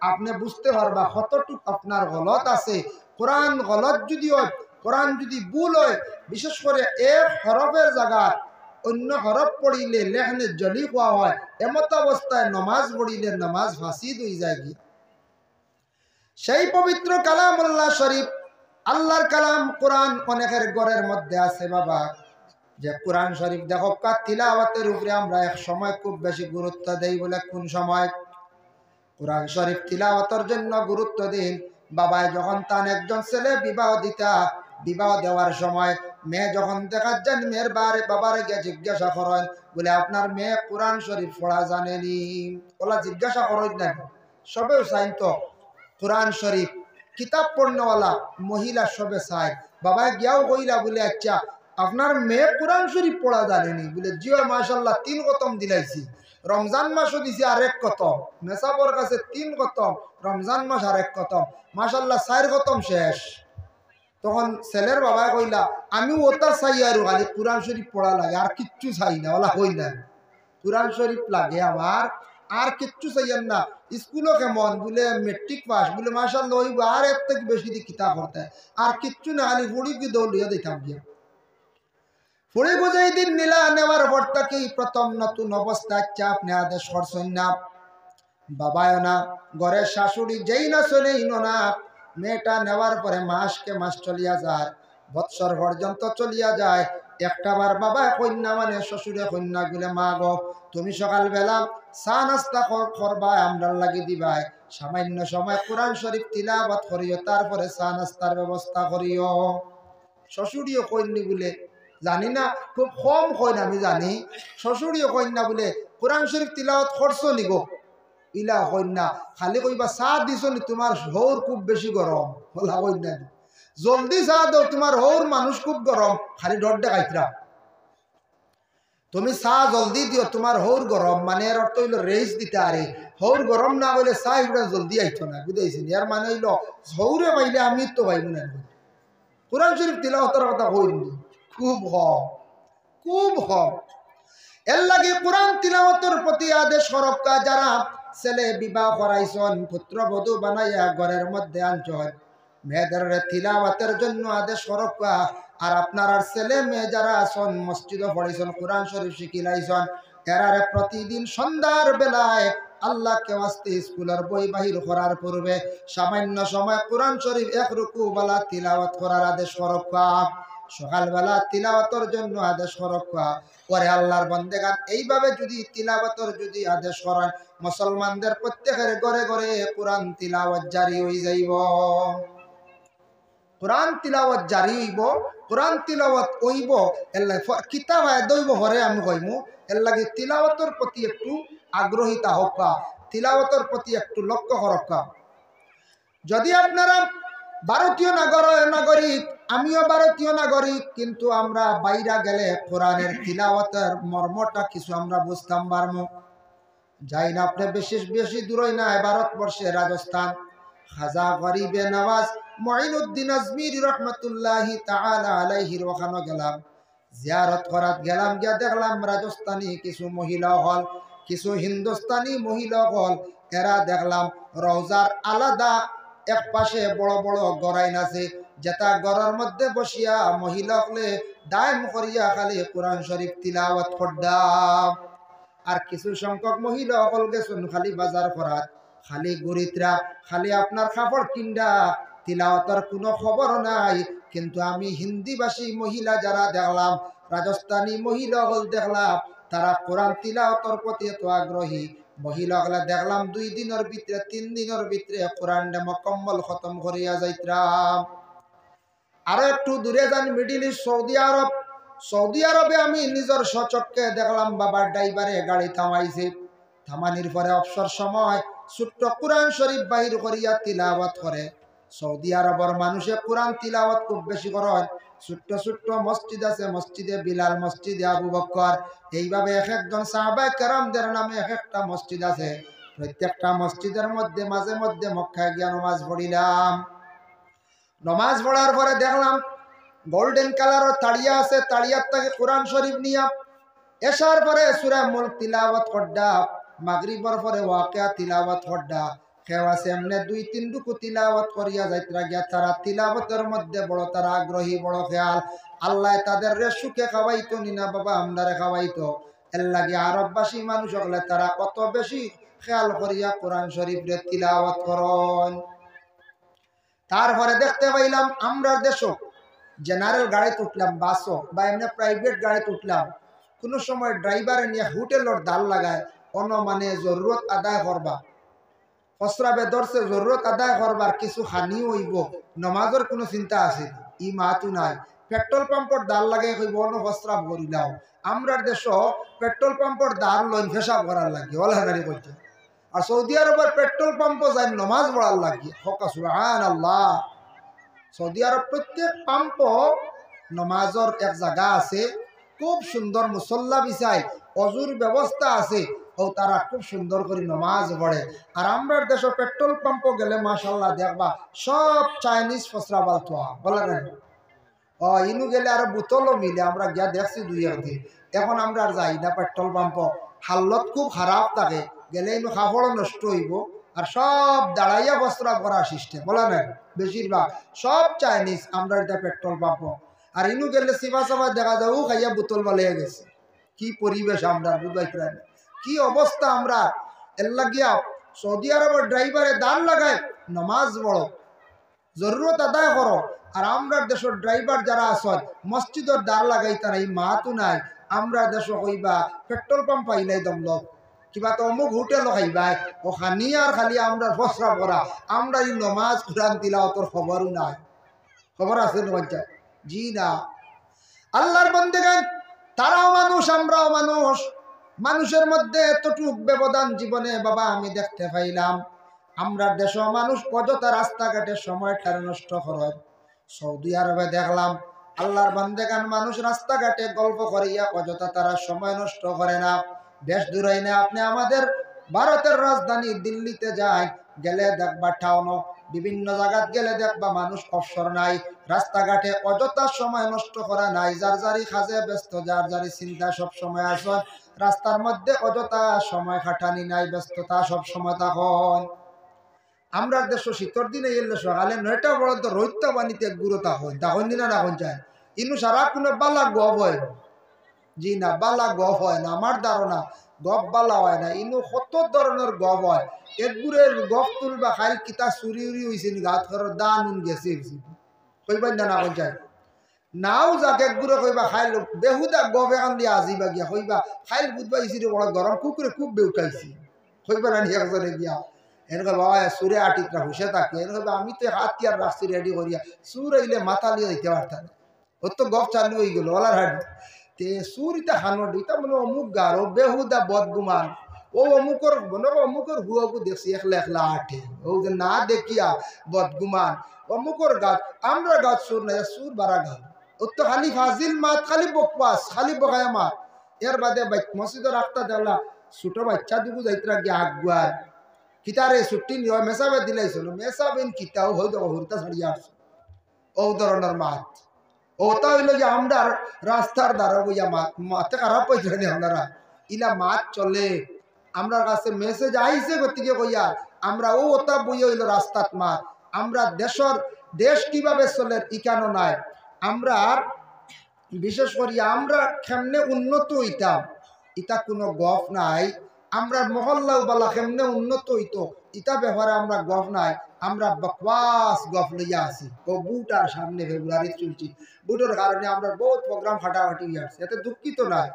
আপনি বুঝতে পারবা কতটুকু আপনার গলত আছে। কোরআন গলত যদি হয়, কোরআন যদি ভুল হয়, বিশেষ করে এক হরফের জায়গায় অন্য হরফ পড়িলে লেখনে জলি হওয়া হয়, এমত অবস্থায় নমাজ পড়িলে নমাজ ফাসিদ হয়ে যায়। কি সেই পবিত্র কালামুল্লাহ শরীফ আল্লাহর কালাম কোরআন অনেকের ঘরের মধ্যে আছে বাবা, যে কোরআন শরীফ দেখো তিলাওয়াতের উপরে আমরা এক সময় খুব বেশি গুরুত্ব দেই। বলে কোন সময়? কোরআন শরীফ তিলাওয়াতের জন্য গুরুত্ব দিন বাবা যখন তার একজন ছেলে বিবাহ দিতা, বিবাহ দেওয়ার সময় মেয়ে যখন দেখা যান মেয়ের বাবারে গিয়ে জিজ্ঞাসা করেন, বলে আপনার মেয়ে কোরআন শরীফ পড়া জানেনি? ওলা জিজ্ঞাসা করেন না, সবেও চাইন তো কোরআন শরীফ কিতাব পড়নেওয়ালা মহিলা সবে চায়। বাবা গিয়াও কইলা বলে আচ্ছা আপনার মেয়ে কোরআন শরীফ পড়া জানেনি? বলে জিও মাশাল্লাহ 3 খতম দিলাইছি, রমজান মাসও দিছি আরেক খতম, মেসাবর কাছে 3 খতম, রমজান মাস আরেক খতম, মাশাল্লাহ 4 খতম শেষ। তখন ছেলের বাবা কইলা আমি ওটা চাই আর খালি কোরআন শরীফ পড়া লাগে, আর কিচ্ছু চাই না। ওলা কই না কোরআন শরীফ লাগে আমার, আর কিচ্ছু চাইয়েন না। স্কুলও কেমন? বলে মেট্রিক পাস, বলে মাশাল্লাহ ওই আর এর থেকে বেশি দিয়ে কিতাব পড়তে, আর কিচ্ছু না খালি ফুড়ি কি দৌড়িয়ে দিতাম গিয়া ফুড়ি বুঝাই দিন নিলা। নেওয়ার পর থেকে প্রথম নতুন অবস্থা আচ্ছা আপনি আদেশ করছেন না, বাবাও না, ঘরের শাশুড়ি যেই না চলেই না, মেয়েটা নেওয়ার পরে মাসকে মাস চলিয়া যায়, বৎসর পর্যন্ত চলিয়া যায়। একটা বার বাবা কন্যা মানে শ্বশুরে কন্যা গুলে মা গো তুমি সকালবেলা চা নাস্তা করবা, আমরা লাগি দিবাই, সামান্য সময় কোরআন শরীফ তিলাওয়াত করিও, তারপরে চা নাস্তার ব্যবস্থা করিও। শ্বশুরিও কন্যা বলে জানি না, খুব কম কইন আমি জানি, শ্বশুরিও কন্যা বলে কোরআন শরীফ তিলাওয়াত করছো নি গো? ইলা কন্যা খালি কইবা চা দিছ নি, তোমার হৌর খুব বেশি গরম। বলা কন্যা জলদি চা দাও, তোমার হৌর মানুষ খুব গরম, খালি ডর দেখাইতরা। তুমি চা জলদি দিও, তোমার হৌর গরম, মানে এর অর্থ হইল রেস দিতে আরে হৌর গরম না হইলে চা এগুলো জলদি আইতো না, বুঝাইছি? এর মানে হইল হৌরে পাইলে আমি তো পাইব না। কোরআন শরীফ তিলাওয়াতের কথা কইনি, খুব হম, খুব হম। এর লাগে কোরআন তিলাওয়াতের প্রতি আদেশ সরকার যারা ছেলে বিবাহ করাইছেন, পুত্রবধূ বানাইয়া ঘরের মধ্যে আনছেন, মেয়েদের তিলাওয়াতের জন্য আদেশ সরকার। আর আপনার আর ছেলে মেয়ে যারা আছেন মসজিদে পড়াইছেন, কোরআন শরীফ শিখিলাইছেন, এরারে প্রতিদিন সন্ধ্যার বেলায় আল্লাহকে ওয়াস্তে স্কুলের বই বাহির করার পূর্বে সামান্য সময় কোরআন শরীফ এক রুকু বেলা তিলাওয়াত করার আদেশ সরকার। সকালবেলা তিলাওয়াতের জন্য আদেশ করবা। পরে আল্লাহর বান্দাগান এইভাবে যদি তিলাওয়াতের যদি আদেশ করেন, মুসলমানদের প্রত্যেকের ঘরে ঘরে কোরআন তিলাওয়াত জারি হয়ে যাইব। কোরআন তিলাওয়াত জারি হইব, কোরআন তিলাওয়াত হইব, এল্লা কিতাব দইব হরে আমি কইমু। এর লাগে তিলাওয়াতের প্রতি একটু আগ্রহিতা হোক, তিলাওয়াতের প্রতি একটু লক্ষ্য করকা। যদি আপনারা ভারতীয় নাগরিক, আমিও ভারতীয় নাগরিক, কিন্তু আমরা বাইরে গেলে কোরআনের তিলাওয়াতের মর্মটা কিছু আমরা বুঝতাম পারবো। যাই না আপনি বেশি দূরই না, ভারতবর্ষে রাজস্থান খাজা গরিবে নওয়াজ মুঈনুদ্দিন আজমিরি রহমতুল্লাহি তাআলা আলাইহির ওখানে গেলাম, জিয়ারত করাত গেলাম, গিয়া দেখলাম রাজস্থানী কিছু মহিলা হল, কিছু হিন্দুস্তানি মহিলা হল, এরা দেখলাম রওজার আলাদা এক পাশে বড় বড় গড়াইন আছে, যেটা গড়ের মধ্যে বসিয়া মহিলা হলে দায়ম করিয়া খালি কোরআন শরীফ তিলাওয়াত করদাম। আর কিছু সংখ্যক মহিলা হল গেছেন খালি বাজার করাত, খালি গরিতরা, খালি আপনার কাপড় কিনডা, তিলাওয়াতের কোনো খবর নাই। কিন্তু আমি হিন্দিভাষী মহিলা যারা দেখলাম, রাজস্থানী মহিলা হল দেখলাম, তারা কোরআন তিলাওয়াতের প্রতি এত আগ্রহী। মহিলাগুলা দেখলাম 2 দিনের ভিতরে 3 দিনের ভিতরে কোরআনটা মুকম্মল খতম করিয়া যাইতাম। আরো একটু দূরে যান, মিডিল ইস্ট, সৌদি আরব। সৌদি আরবে আমি নিজের সচক্ষে দেখলাম বাবার ড্রাইভারে গাড়ি থামাইছে, থামানির পরে অবসর সময় ছোট্ট কোরআন শরীফ বাহির করিয়া তিলাওয়াত করে। সৌদি আরবের মানুষে কোরআন তিলাওয়াত খুব বেশি করেন। ছোট্ট ছোট্ট মসজিদ আছে, মসজিদে বিলাল, মসজিদে আবু বকর, এইভাবে এক একজন সাহাবায়ে কেরামদের নামে এক একটা মসজিদ আছে। প্রত্যেকটা মসজিদের মধ্যে মাঝে মধ্যে মক্কায় গিয়া নামাজ পড়িলাম। নামাজ পড়ার পরে দেখলাম গোল্ডেন কালারের তাড়িয়া আছে, তাড়িয়ার থেকে কোরআন শরীফ নিয়া এসার পরে সূরা মুলক তিলাওয়াত করডা, মাগরিবের পরে ওয়াকিয়া তিলাওয়াত করডা, কেউ আছে এমনি 2-3 রুকু তিলাওয়াত করিয়া যাইতরা গিয়া। তারা তিলাওয়াতের মধ্যে বড় তারা আগ্রহী, বড় খেয়াল। আল্লাহ তাদের রে সুখে খাওয়াইতো নিনা বাবা, আমদারে খাওয়াইতো। এর লাগে আরববাসী মানুষ হলে তারা কত বেশি খেয়াল করিয়া কোরআন শরীফ রে তিলাওয়াত করন। তারপরে দেখতে পাইলাম আমরা দেশও জেনারেল গাড়িতে উঠলাম, বাসও বা এমনি প্রাইভেট গাড়িতে উঠলাম, কোনো সময় ড্রাইভারে নিয়ে হোটেলের দাল লাগায় অন্য মানে জরুরত আদায় করবা, ফসরাবে ধরছে জরুরত আদায় করবার, কিছু হানি হইব, নমাজের কোনো চিন্তা আছে ই মাহাতু নাই। পেট্রোল পাম্পর দাল লাগাই হইব অন্য ফসরাব করিলাও। আমরা দেশ পেট্রোল পাম্পর দাল লইন ফেসাব করার লাগে ওলাহারি করতে। আর সৌদি আরবের পেট্রোল পাম্পও যাই নমাজ পড়ার লাগে। হকা সুবহানাল্লাহ। সৌদি আরব প্রত্যেক পাম্প নমাজের এক জায়গা আছে, খুব সুন্দর মুসল্লা বিছাই, অজুর ব্যবস্থা আছে, ও তারা খুব সুন্দর করে নমাজ পড়ে। আর আমরা দেশে পেট্রোল পাম্প গেলে মাশাল্লাহ দেখবা সব চাইনিজ ফসরা বালতোয়া বলে না। ইনু গেলে আর বোতলও মিলে, আমরা গিয়া দেখছি 2-1 দিন। এখন আমরা আর যাই না পেট্রোল পাম্প, হালত খুব খারাপ থাকে, গেলে ইনু কাপড়ও নষ্ট হইব। আর সব দাঁড়াইয়া বস্ত্রা করা সিস্টেম বলে না, বেশিরভাগ সব চাইনিজ আমরা এটা পেট্রোল পাম্প। আর ইনু গেলে সিবা সাবা দেখা যাবো খাইয়া বোতল বালিয়ে গেছে। কি পরিবেশ আমরা বুঝাইতে, কি অবস্থা আমরা। এর লাগিয়া সৌদি আরবের ড্রাইভারে দান লাগায় নমাজ পড়ো, জরুরত আদায় করো। আর আমরা দেশের ড্রাইভার যারা আসন মসজিদের দ্বার লাগাইতে নাই, মাহাতু নাই। আমরা দেশ কইবা পেট্রোল পাম্প পাইলাই দম লোক কিবা তো অমুক হোটেল খাইবাই ও খানি, আর খালি আমরা ফসরা করা, আমরা এই নমাজ কোরআন তিলাওয়াতের খবরও নাই। খবর আছে না বাচ্চা? জি না। আল্লাহর বান্দাগণ, তারাও মানুষ, আমরাও মানুষ। মানুষের মধ্যে এতটুক ব্যবধান জীবনে বাবা আমি দেখতে পাইলাম। আমরা দেশ মানুষ অযথা রাস্তাঘাটে সময়টা নষ্ট করে। সৌদি আরবে দেখলাম আল্লাহর বান্দাগণ মানুষ রাস্তাঘাটে গল্প করিয়া অযথা তারা সময় নষ্ট করে না। বেশ দূরে না, আপনি আমাদের ভারতের রাজধানী দিল্লিতে যাই, গেলে দেখবা টাউন বিভিন্ন জায়গাত গেলে দেখবা মানুষ অবসর নাই, রাস্তাঘাটে অযথা সময় নষ্ট করা নাই। যার যারি কাজে ব্যস্ত, যার যারি চিন্তা সব সময় আসন, রাস্তার মধ্যে অযথা সময় খাটানি নাই, ব্যস্ততা সব সময় তখন। আমরা দেশ শীতর দিনে এলে সকালে 9টা পর্যন্ত রৈত্যা পানিতে গুরুতা হয়, তখন দিনা রাখুন যায় ইনু সারা কোনো বালা গপ হয়। জি না, বালা গপ হয় না, আমার ধারণা গপ বালা হয় না। ইনু কত ধরনের গপ হয়। একগুড়ের গপ তুলবা খাইল কিতা চুরি উড়ি হয়েছে নি, গাত ঘরের দান উন গেছে কইবেন না, না কইন নাও যাক একগুড়ে কইবা খাইল বেহুদা গপ এখন দিয়ে আজিবা গিয়া কইবা খাইল বুধবা ইসিরে বড় গরম কুকুরে খুব বেউকাইছি কইবা না নিয়ে একজনে গিয়া এনকে বাবা সুরে আটিকরা হুসে থাকে। এনকে আমি তো হাতিয়ার রাখছি রেডি করিয়া, সুর আইলে মাথা লিয়ে দিতে পারতাম। ওর তো গপ চালু হয়ে গেল ওলার হাডি তে সুরিটা হানো দিতা মানে অমুক গার ও বেহুদা বদগুমান ও অমুকর বনব অমুকর হুয়াবু দেখছি একলা একলা আঠে ও যে না দেখিয়া বদগুমান অমুকর গাছ আমরা গাছ সুর না সুর বাড়া গাছ ও তো খালি ফাজিল মাত খালি বকবাস খালি বকায়া মাত এর বাদে মসজিদের রাখতা দেওয়া ছোট বাচ্চা দুগু যাইতরা গিয়ে আগুয়ার কিতারে ছুটি নিয়ে মেসাবে দিলাইছিল মেসাবেন কিতাও হয়তো হুরতা ছাড়িয়া আসছে ও ধরনের মাত ওটা হইল যে আমরা রাস্তার দ্বারা বুঝা মাতে খারাপ হয়েছে আপনারা ইলা মাত চলে আমরা কাছে মেসেজ আইছে গতিকে কইয়া আমরা ও ওটা বই হইল রাস্তাত মাত আমরা দেশ কিভাবে চলে ইকানো নাই আমরা বিশেষ করি আমরা কেমনে উন্নত হইতাম ইটা কোনো গফ নাই আমরা মহল্লাও বালা কেমনে উন্নত হইতো ইটা ব্যাপারে আমরা গফ নাই আমরা বকবাস গফ লইয়া আছি ও বুট আর সামনে ফেব্রুয়ারি চলছি বুটের কারণে আমরা বহুত প্রোগ্রাম ফাটাফাটি আসছে এতে দুঃখিত নাই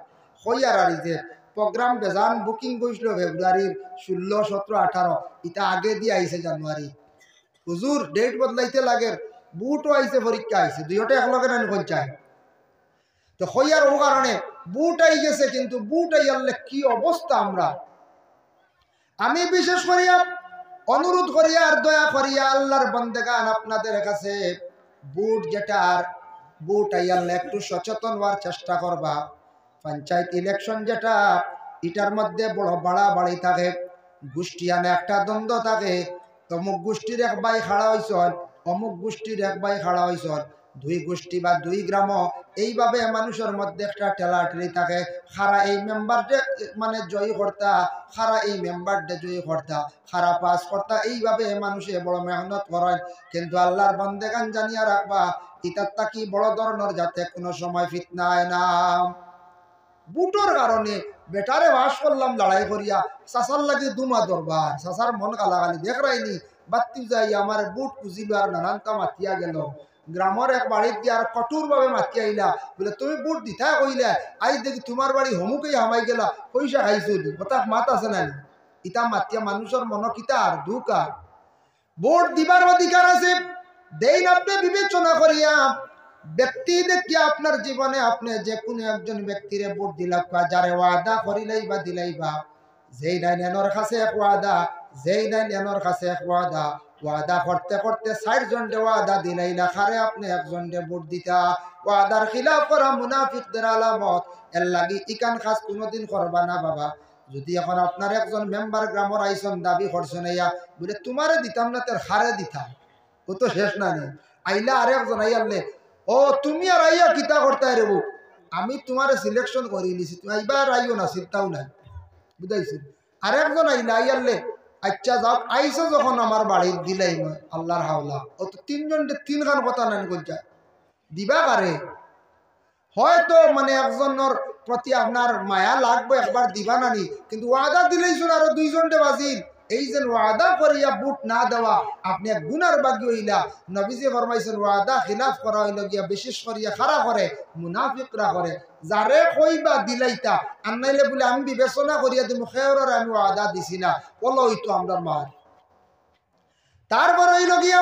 হইয়ার আর যে প্রোগ্রাম বেজান বুকিং করছিল ফেব্রুয়ারির 16, 17, 18 ইটা আগে দিয়ে আইছে জানুয়ারি হুজুর ডেট বদলাইতে লাগে বুটও আইছে পরীক্ষা আইছে দুইটা একলগে নানি কোন চাই তো হইয়ার ও কারণে বুট আই গেছে কিন্তু বুট আইয়ালে কি অবস্থা আমরা আমি বিশেষ করিয়া অনুরোধ করিয়া আর দয়া করিয়া আল্লাহর বন্দেগান আপনাদের কাছে বুট যেটার বুট আইয়ালে একটু সচেতন হওয়ার চেষ্টা করবা পঞ্চায়েত ইলেকশন যেটা এটার মধ্যে বড় বাড়াবাড়ি থাকে গোষ্ঠীয়ানে একটা দ্বন্দ্ব থাকে অমুক গোষ্ঠীর এক ভাই খাড়া হয়েছ অমুক গোষ্ঠীর এক ভাই খাড়া হয়েছ দুই গোষ্ঠী বা দুই গ্রাম এইভাবে মানুষের মধ্যে একটা ঠেলাঠেলি থাকে খারা এই মেম্বারটা মানে জয়ী কর্তা খারা এই মেম্বারটা জয়ী কর্তা খারা পাস কর্তা এইভাবে মানুষে বড় মেহনত করেন কিন্তু আল্লাহর বন্দেগান জানিয়া রাখবা ইতার তাকি বড় ধরনের যাতে কোনো সময় ফিতনায় না বুটোর কারণে বেটারে বাস করলাম লড়াই করিয়া চাচার লাগে দুমা দরবার চাচার মন গালাগালি দেখ রাইনি বাত্তি যাই আমার বুট কুজিল আর নানানটা মাতিয়া গেল গ্রামের এক বাড়ির দিয়ে আর কঠোর ভাবে মাতি আইলা বলে তুমি বুট দিতা কইলে আই দেখি তোমার বাড়ি হমুকেই হামাই গেলা পয়সা খাইছো কথা মাত আছে না ইতা মাতিয়া মানুষের মন কিতা আর দুকা ভোট দিবার অধিকার আছে দেন আপনি বিবেচনা করিয়া ব্যক্তি দেখিয়া আপনার জীবনে আপনি যে কোনো একজন ব্যক্তিরে ভোট দিলা যারে ওয়াদা করিলেই বা দিলাইবা যেই নাই এনর কাছে এক ওয়াদা যেই নাই এনর কাছে এক ওয়াদা ওয়াদা করতে করতে 60 জনকে ওয়াদা দিলাইলা খারে আপনি একজনকে ভোট দিতা ওয়াদার খিলাফ করা মুনাফিকদের আলামত এর লাগি ইকান খাস কোনোদিন করবা না বাবা যদি এখন আপনার একজন মেম্বার গ্রামের আইসন দাবি করছেন ইয়া বলে তোমারে দিতাম না তোর হারে দিতাম ও তো শেষ না নেই আইলা আর একজন আইয়ালে ও তুমি আর আইয়া কিতা করতে রে বউ আমি তোমারে সিলেকশন করে নিছি তুমি আইবার আইও না চিন্তাও নাই বুঝাইছি আর একজন আইলা আইয়ালে আচ্ছা যাও আইসো যখন আমার বাড়ির দিলাই মই আল্লাহর হাওলা ও তো তিনজনকে তিনখান কথা নাই কইছা দিবা কারে হয়তো মানে একজনের প্রতি আপনার মায়া লাগবে একবার দিবা নানি কিন্তু ওয়াদা দিলেইছুন আরো দুইজনকে বাজিল এই যে ওয়াদা করিয়া বুট না দেওয়া আপনি এক গুনার বাকি হইলা নবীজি ফরমাইছেন ওয়াদা খিলাফ করা হইল গিয়া বিশেষ করিয়া খারা করে মুনাফিকরা করে যারে কইবা দিলাইতা আর নাইলে বলে আমি বিবেচনা করিয়া তুমি খেয়রের আমি ওয়াদা দিছি না বলো হইতো আমরা মার তারপর হইল গিয়া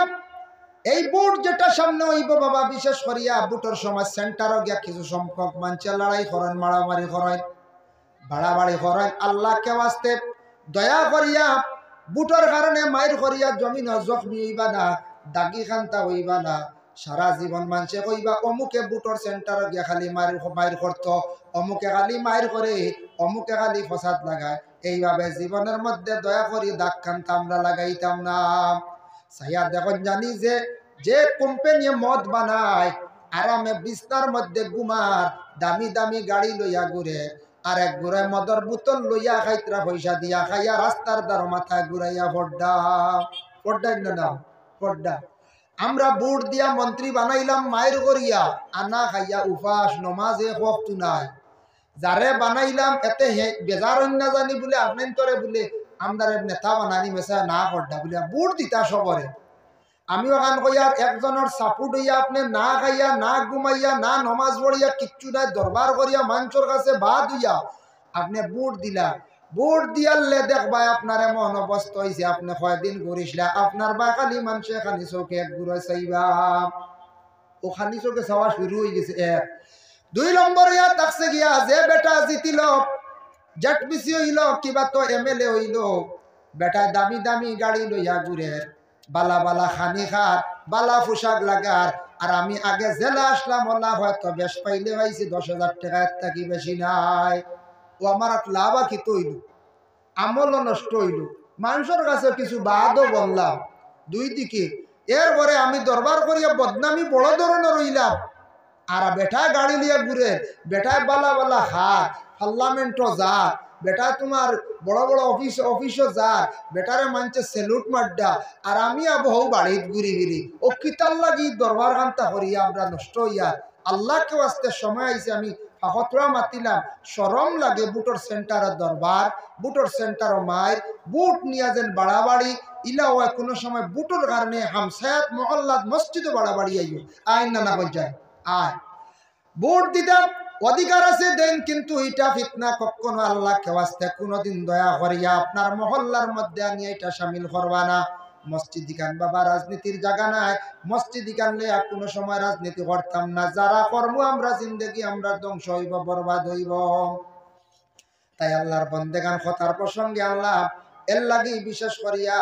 এই বুট যেটা সামনে হইব বাবা বিশেষ করিয়া বুটের সময় সেন্টারও গিয়া কিছু সংখ্যক মানুষের লড়াই করেন মারামারি করেন বাড়াবাড়ি করেন আল্লাহকে বাস্তে দয়া করিয়া বুটের কারণে মায়ের করিয়া জমিন জখমি হইবা না দাগি খান্তা হইবা না সারা জীবন মানুষে কইবা অমুকে বুটর সেন্টারও গিয়া খালি মায়ের করত অমুকে খালি মায়ের করে অমুকে খালি ফসাদ লাগায় এইভাবে জীবনের মধ্যে দয়া করি দাগ খান্তা আমরা লাগাইতাম না সাইয়া দেখুন জানি যে কোম্পানি মদ বানায় আরামে বিস্তার মধ্যে ঘুমার দামি দামি গাড়ি লইয়া ঘুরে আর এক ঘুরে মদর বোতল লইয়া খাইতরা পয়সা দিয়া খাইয়া রাস্তার দ্বার মাথায় ঘুরাইয়া ফড্ডা আমরা বুট দিয়া মন্ত্রী বানাইলাম মায়ের করিয়া আনা খাইয়া উপাস নমাজে হকতু নাই যারে বানাইলাম এতে বেজার না জানি বলে আপনি তরে বলে আমরা নেতা বানানি মেসা না ফড্ডা বলে বুট দিতা সবরে আমি ওখান কইয়ার একজনের সাপোর্ট হইয়া আপনি না খাইয়া না ঘুমাইয়া না নমাজ পড়িয়া কিচ্ছু নাই দরবার করিয়া মানুষের কাছে বাদ হইয়া আপনি বুট দিলা বুট দিয়ালে দেখবা আপনার এমন অবস্থা হয়েছে আপনি কয়দিন ঘুরিসলা আপনার বা খালি মানুষে খানি চৌকে এক ঘুরে চাইবা ও খানি চৌকে চাওয়া শুরু হয়ে গেছে এক 2 নম্বর ইয়া থাকছে গিয়া যে বেটা জিতিল জেট বিসি হইল কিবা তো এমএলএ হইল, বেটা দামি দামি গাড়ি লইয়া ঘুরে, বালা বালা খানি খার, বালা পোশাক লাগার। আর আমি আগে জেলা আসলাম, ওলা হয়তো বেশ পাইলে পাইছি 10,000 টাকা, এর থাকি বেশি নাই। ও আমার লাভ কি তৈল, আমলও নষ্ট হইল, মানুষের কাছে কিছু বাদও বললাম, দুই দিকে। এরপরে আমি দরবার করিয়া বদনামি বড় ধরনের হইলাম। আর বেটা গাড়ি লিয়া ঘুরে, বেটায় বালা বালা হাত, পার্লামেন্টও যা, বেটা তোমার বড় বড় অফিসও যা, বেটারে মানছে সেলুট মাড্ডা। আর আমি বহু বাড়িত ঘুরি ঘিরি ও কিতার লাগি দরবার কান্তা করিয়া আমরা নষ্ট হইয়া। আল্লাহকে আসতে সময় আইছে, আমি ফাহতরা মাতিলাম, শরম লাগে। বুটোর সেন্টারের দরবার, বুটোর সেন্টারও মায়ের বুট নিয়া যেন বাড়াবাড়ি ইলা হয়। কোনো সময় বুটোর কারণে হামসায়াত মহল্লাত মসজিদও বাড়াবাড়ি আইব। আইন না পর্যায়ে আয় ভোট দিতাম, অধিকার আছে দেন, কিন্তু এটা ফিতনা কখনো আল্লাহ কেওয়াস্তে কোনোদিন দয়া করিয়া আপনার মহল্লার মধ্যে আনিয়ে এটা সামিল করবা না। মসজিদ দিকান বাবা রাজনীতির জায়গা নাই, মসজিদ দিকানলে আর কোনো সময় রাজনীতি করতাম না। যারা কর্ম আমরা জিন্দগি আমরা ধ্বংস হইব, বরবাদ হইব। তাই আল্লাহর বন্দেগান কথার প্রসঙ্গে আল্লাহ এর লাগি বিশেষ করিয়া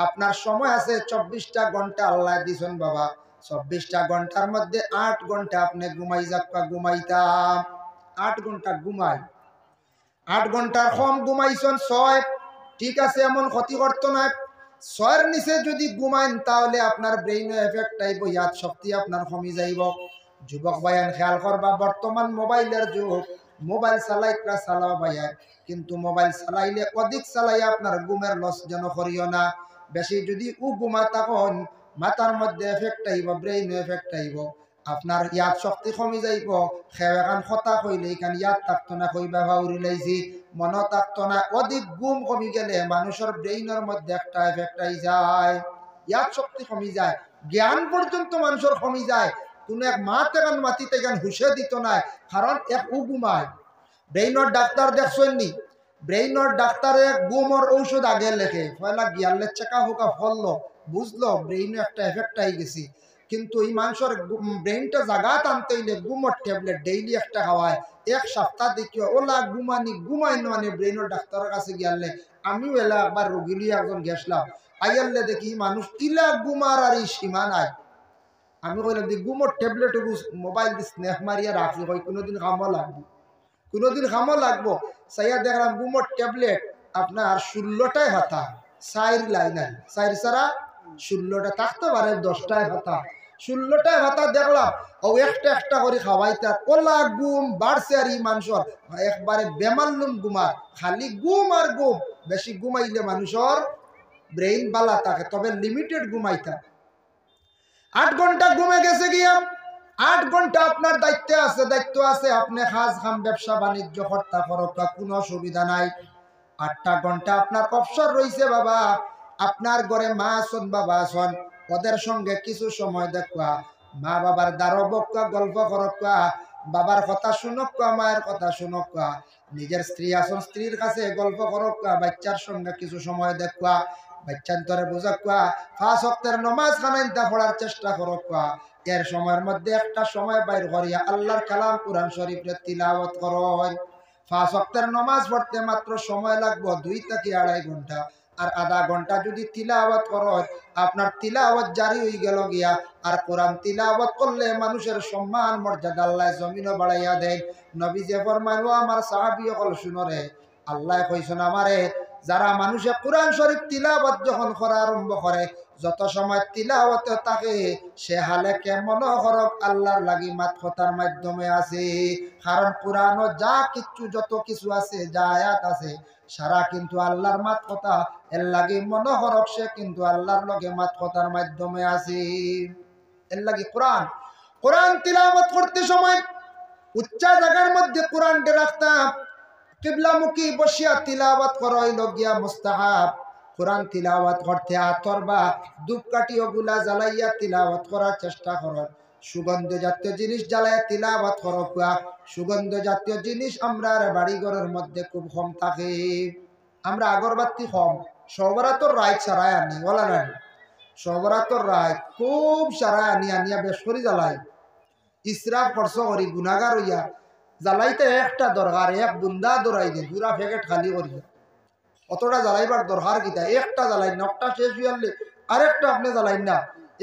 আপনার সময় আছে 24টা ঘন্টা আল্লাহ দিছেন বাবা। 24টা ঘন্টার মধ্যে 8 ঘন্টা আপনি ঘুমাই যাক্কা, ঘুমাইতাম 8 ঘন্টা ঘুমাই, 8 ঘন্টার কম ঘুমাইছেন 6, ঠিক আছে, এমন ক্ষতি করতো না। 6-এর নিচে যদি ঘুমাইন তাহলে আপনার ব্রেইনে এফেক্ট আইব, ইয়াদ শক্তি আপনার কমি যাইব। যুবক ভাইয়ান খেয়াল করবা, বর্তমান মোবাইলের যুগ, মোবাইল চালাইকা চালাও ভাইয়া, কিন্তু মোবাইল চালাইলে অধিক চালাই আপনার ঘুমের লস যেন করিও না। বেশি যদি ঘুমা তখন মাথার মধ্যে এফেক্ট আইব, ব্রেইন এফেক্ট আইব, আপনার ইয়াদ শক্তি কমি যাইব। খেয়ে এখন কথা কইলে এখান ইয়াদ থাকতো না, কইবা ভাউরি লাইছি, মনে থাকতো না। অধিক ঘুম কমি গেলে মানুষের ব্রেইনের মধ্যে একটা এফেক্ট আই যায়, ইয়াদ শক্তি কমি যায়, জ্ঞান পর্যন্ত মানুষের কমি যায়। কোনো এক মাত এখন মাতিতে গান হুসে দিত না, কারণ এক ঘুমায়। ব্রেইনের ডাক্তার দেখছেন নি, ব্রেইনের ডাক্তারে ঘুমর ঔষধ আগে লেখে, পয়লা গিয়ালে চেকা হুকা ফললো, বুঝলো ব্রেইনে একটা এফেক্ট আই গেছি। কিন্তু এই মানুষের ব্রেইনটা জাগাত আনতে হইলে ঘুমর ট্যাবলেট ডেইলি একটা খাওয়ায়। এক সপ্তাহ দেখিও ওলা ঘুমাই মানে ব্রেইনের ডাক্তারের কাছে গিয়ালে, আমিও এলা একবার রোগী লিয়ে একজন গেছিলাম, আইয়ালে দেখি মানুষ ইলা ঘুমার আর এই সীমা নাই। আমি কইলাম যে ঘুমর ট্যাবলেট মোবাইল দিয়ে স্নেহ মারিয়া রাখি, হয় কোনোদিন কামও লাগবো, কোনোদিন কামও লাগবো। চাইয়া দেখলাম ঘুমর ট্যাবলেট আপনার 16টায় হাতা, 4 লাই নাই, 4 ছাড়া 16টা থাকতে পারে, 10টায় হাতা, 16টায় হাতা দেখলাম। ও একটা একটা করে খাওয়াইতার, ওলা ঘুম বাড়ছে। আর এই মানুষের একবারে বেমাল্লুম ঘুমার, খালি ঘুম আর ঘুম। বেশি ঘুমাইলে মানুষের ব্রেইন বালা থাকে, তবে লিমিটেড ঘুমাইতা। 8 ঘন্টা ঘুমে গেছে গিয়া, 8 ঘন্টা আপনার দায়িত্ব আছে, আপনি কাজ কাম ব্যবসা বাণিজ্য কর্তা করতা, কোনো অসুবিধা নাই। 8টা ঘন্টা আপনার অবসর রয়েছে বাবা। আপনার ঘরে মা আসন বাবা আসন, ওদের সঙ্গে কিছু সময় দেখা, মা বাবার দ্বারো বকা, গল্প করকা, বাবার কথা শুনকা, মায়ের কথা শুনকা। নিজের স্ত্রী আসন, স্ত্রীর কাছে গল্প করকা, বাচ্চার সঙ্গে কিছু সময় দেখা, বাচ্চান্তরে বুঝাকা, 5 ওয়াক্তের নামাজ খানাইতা পড়ার চেষ্টা করকা। এর সময়ের মধ্যে একটা সময় বাইর করিয়া আল্লাহর কালাম কুরআন শরীফের তিলাওয়াত করুন। 5 ওয়াক্তের নামাজ পড়তে মাত্র সময় লাগবে 2 থেকে 2.5 ঘন্টা। আর আধা ঘন্টা যদি তিলাওয়াত করেন, আপনার তিলাওয়াত জারি হয়ে গেল গিয়া। আর কোরআন তিলাওয়াত করলে মানুষের সম্মান মর্যাদা আল্লাহ জমিনও বাড়াইয়া দেয়। নবী যে ফরমাইল, আমার সাহাবী হল শুনরে, আল্লাহ কইছেন আমারে, যারা মানুষে কোরআন শরীফ তিলাওয়াত যখন করা আরম্ভ করে, যত সময় তিলাওয়াতে থাকে, সে হালে কেমন হরক আল্লাহর লাগি মাত কথার মাধ্যমে আছে। কারণ কোরআনও যা কিছু যত কিছু আছে, যা আয়াত আছে, সারা কিন্তু আল্লাহর মাত কথা। এর লাগি মনোহরক সে কিন্তু আল্লাহর লগে মাত কথার মাধ্যমে আছে। এর লাগি কোরআন তিলাওয়াত করতে সময় উচ্চা জায়গার মধ্যে কোরআনটা রাখতাম, কিবলামুখী বসিয়া তিলাওয়াত করা হইল গিয়া মুস্তাহাব। কোরআন তিলাওয়াত করতে আতর বা ধূপকাঠি ওগুলা জ্বালাইয়া তিলাওয়াত করার চেষ্টা করো। সুগন্ধ জাতীয় জিনিস জ্বালাইয়া তিলাওয়াত করো। সুগন্ধ জাতীয় জিনিস আমরা বাড়িঘরের মধ্যে খুব কম থাকে। আমরা আগরবাতি কম, সবরাতর রায় ছাড়াই আনি, বলা নাই, সবরাতর রায় খুব সারাই আনিয়া বেশ করি জ্বালাই। ইসরাফ খরচ করি, গুনাগার হইয়া জ্বালাইতে একটা দরকার, এক বুন্দা দৌড়াই দিয়ে পুরা প্যাকেট খালি করি, অতটা জ্বালাইবার দরকার কিতা, একটা জ্বালাই না, একটা শেষ হয়ে গেলে আরেকটা আপনি জ্বালাই না,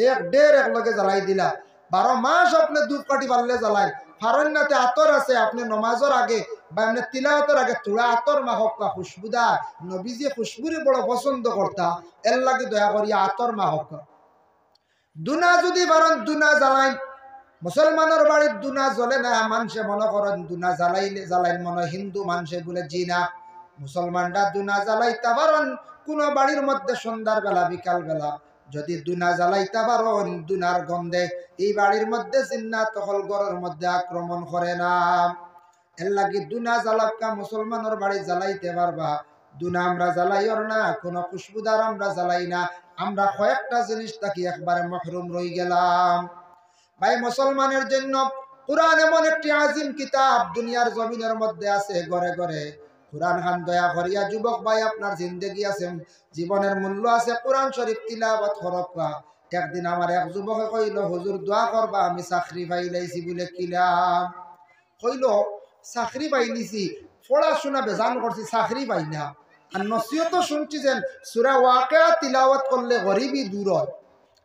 এক দেড় একলগে জ্বালাই দিলা, 12 মাস আপনি দুধ কাটি পারলে জ্বালাই। ফারন্যাতে আতর আছে, আপনি নমাজের আগে বা এমনি তিলাওয়াতের আগে তোড়া আতর মাহক বা খুশবুদার, নবীজি খুশবুরে বড় পছন্দ করতা, এর লাগে দয়া করিয়া আতর মাহক। দুনা যদি পারেন দুনা জ্বালাই, মুসলমানের বাড়ির দুনা জ্বলে না, মানুষে মনে করেন দুনা জ্বালাইলে জ্বালাইন মনে হিন্দু মানুষে বলে জি না, মুসলমানরা দুনা জ্বালাইতে পারেন কোন বাড়ির মধ্যে সন্ধ্যার বেলা বিকাল বেলা যদি দুনা জ্বালাইতে পারেন, দুনার গন্ধে এই বাড়ির মধ্যে জিন্নাত তখন ঘরের মধ্যে আক্রমণ করে না। এর লাগে দুনা জ্বালাক্কা মুসলমানের বাড়ি জ্বালাইতে পারবা। দুনা আমরা জ্বালাইর না, কোনো খুশবুদার আমরা জ্বালাই না, আমরা কয়েকটা জিনিস থাকি একবারে মহরুম রই গেলাম। ভাই মুসলমানের জন্য কুরআন এমন একটি আজিম কিতাব, দুনিয়ার জমিনের মধ্যে আছে ঘরে ঘরে। কুরআন খান দয়া করিয়া যুবক ভাই, আপনার জিন্দেগি আছে, জীবনের মূল্য আছে, কুরআন শরীফ তিলাওয়াত করবা। একদিন আমার এক যুবকে কইল, হুজুর দোয়া করবা, আমি চাকরি পাইলাইছি বলে। কিলাম কইল, চাকরি পাইলিছি, পড়াশোনা বেজান করছি, চাকরি পাই না। আর নসিহত শুনছি যেন সূরা ওয়াকিয়া তিলাওয়াত করলে গরিবি দূর হয়,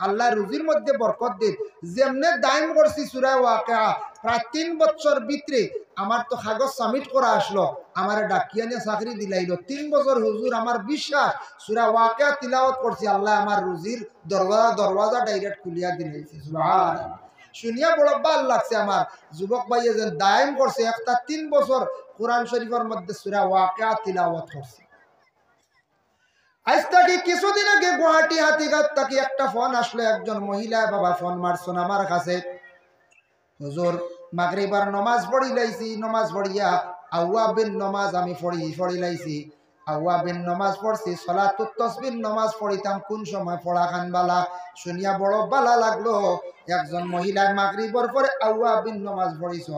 আল্লাহ রুজির মধ্যে বরকত দিন। যেমনে দাইম করছি সূরা ওয়াকিয়া, প্রায় 3 বছর ভিতরে আমার তো কাগজ সাবমিট করা আসলো, আমার ডাকিয়া নিয়ে চাকরি দিলাইল। 3 বছর হুজুর, আমার বিশ্বাস সূরা ওয়াকিয়া তিলাওয়াত করছি, আল্লাহ আমার রুজির দরওয়াজা ডাইরেক্ট খুলিয়া দিলাইছে। সুবহানাল্লাহ, শুনিয়া বড় ভাল লাগছে। আমার যুবক ভাইয়ে যেন দাইম করছে, একটা 3 বছর কোরআন শরীফের মধ্যে সূরা ওয়াকিয়া তিলাওয়াত করছে। আজ থেকে কিছুদিন আগে গুয়াহাটি হাতিঘাট থেকে একটা ফোন আসলো, একজন মহিলা বাবা ফোন মারছেন আমার কাছে, হুজুর মাগরিবার নমাজ পড়ি লাইছি, নমাজ পড়িয়া আওয়াবিন নমাজ আমি পড়ি লাইছি, আওয়াবিন নমাজ পড়ছি, সলাতুত তাসবিহ নমাজ পড়িতাম, কোন সময় পড়া খান বালা। শুনিয়া বড় বালা লাগলো, একজন মহিলা মাগরিবর পরে আওয়াবিন নমাজ পড়িছ,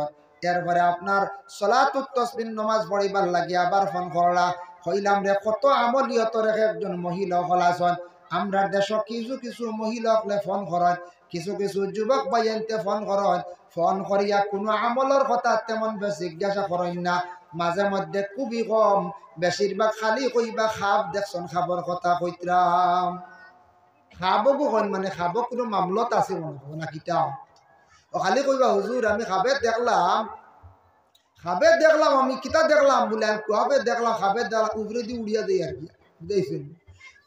এরপরে আপনার সলাতুত তাসবিহ নমাজ পড়িবার লাগি আবার ফোন করলা। হইলাম রে, কত আমলিয়ত রেখে একজন মহিলা হলাছন। আমরা দেশ কিছু কিছু মহিলা হলে ফোন করেন, কিছু কিছু যুবক বাইনতে ফোন করেন, ফোন করিয়া কোনো আমলের কথা তেমন বেশি জিজ্ঞাসা করেন না, মাঝে মধ্যে খুবই কম, বেশিরভাগ খালি কইবা খাব দেখছন, খাবর কথা কইতরাম, খাবকো কইন মানে খাব কোনো মামলত আছে মনে করো না কিতা, ও খালি কইবা হুজুর আমি খাবে দেখলাম আমি কিতা দেখলাম বলে, আমি কুয়াবে দেখলাম, খাবে দেখলাম উপরে দিয়ে উড়িয়া দেয় আর কি বুঝেছেন।